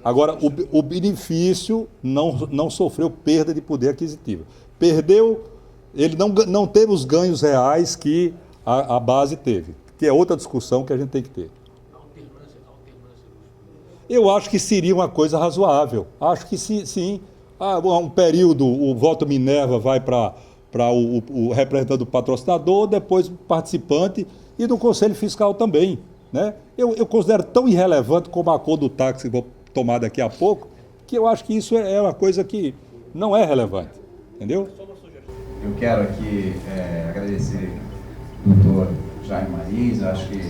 Agora, o benefício não sofreu perda de poder aquisitivo. Perdeu, ele não teve os ganhos reais que a base teve, que é outra discussão que a gente tem que ter. Eu acho que seria uma coisa razoável. Acho que sim. Um período, o voto Minerva vai para o representante do patrocinador, depois o participante e do Conselho Fiscal também, né? Eu considero tão irrelevante como a cor do táxi que vou tomar daqui a pouco, que eu acho que isso é uma coisa que não é relevante, entendeu? Eu quero aqui agradecer ao doutor Jaime Marins. Acho que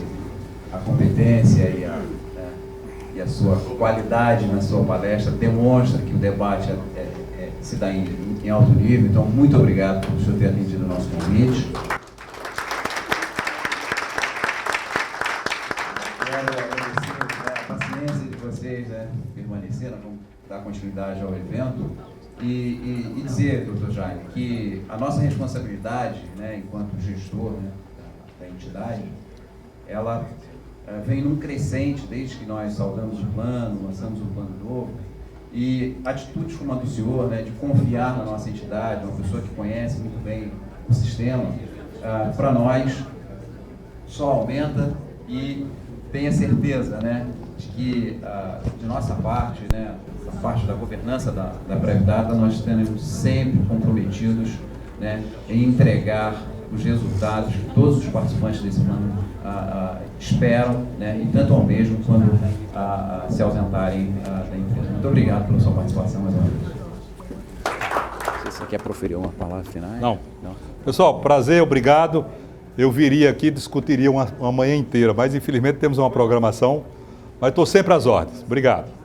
a competência e a sua qualidade na sua palestra demonstra que o debate se dá em alto nível. Então, muito obrigado por o senhor ter atendido o nosso convite. Quero agradecer a paciência de vocês, permaneceram, vamos dar continuidade ao evento. E dizer, doutor Jaime, que a nossa responsabilidade, enquanto gestor, da entidade, ela vem num crescente desde que nós saudamos o plano, lançamos o plano novo, e atitudes como a do senhor, de confiar na nossa entidade, uma pessoa que conhece muito bem o sistema, para nós só aumenta, e tenha certeza, de que de nossa parte, a parte da governança da Previdata, nós estamos sempre comprometidos, em entregar os resultados que todos os participantes desse plano esperam, e tanto ao mesmo quando se ausentarem da empresa. Muito obrigado pela sua participação mais uma vez. Você quer proferir uma palavra final? Não. Pessoal, prazer, obrigado. Eu viria aqui e discutiria uma manhã inteira, mas infelizmente temos uma programação, mas estou sempre às ordens. Obrigado.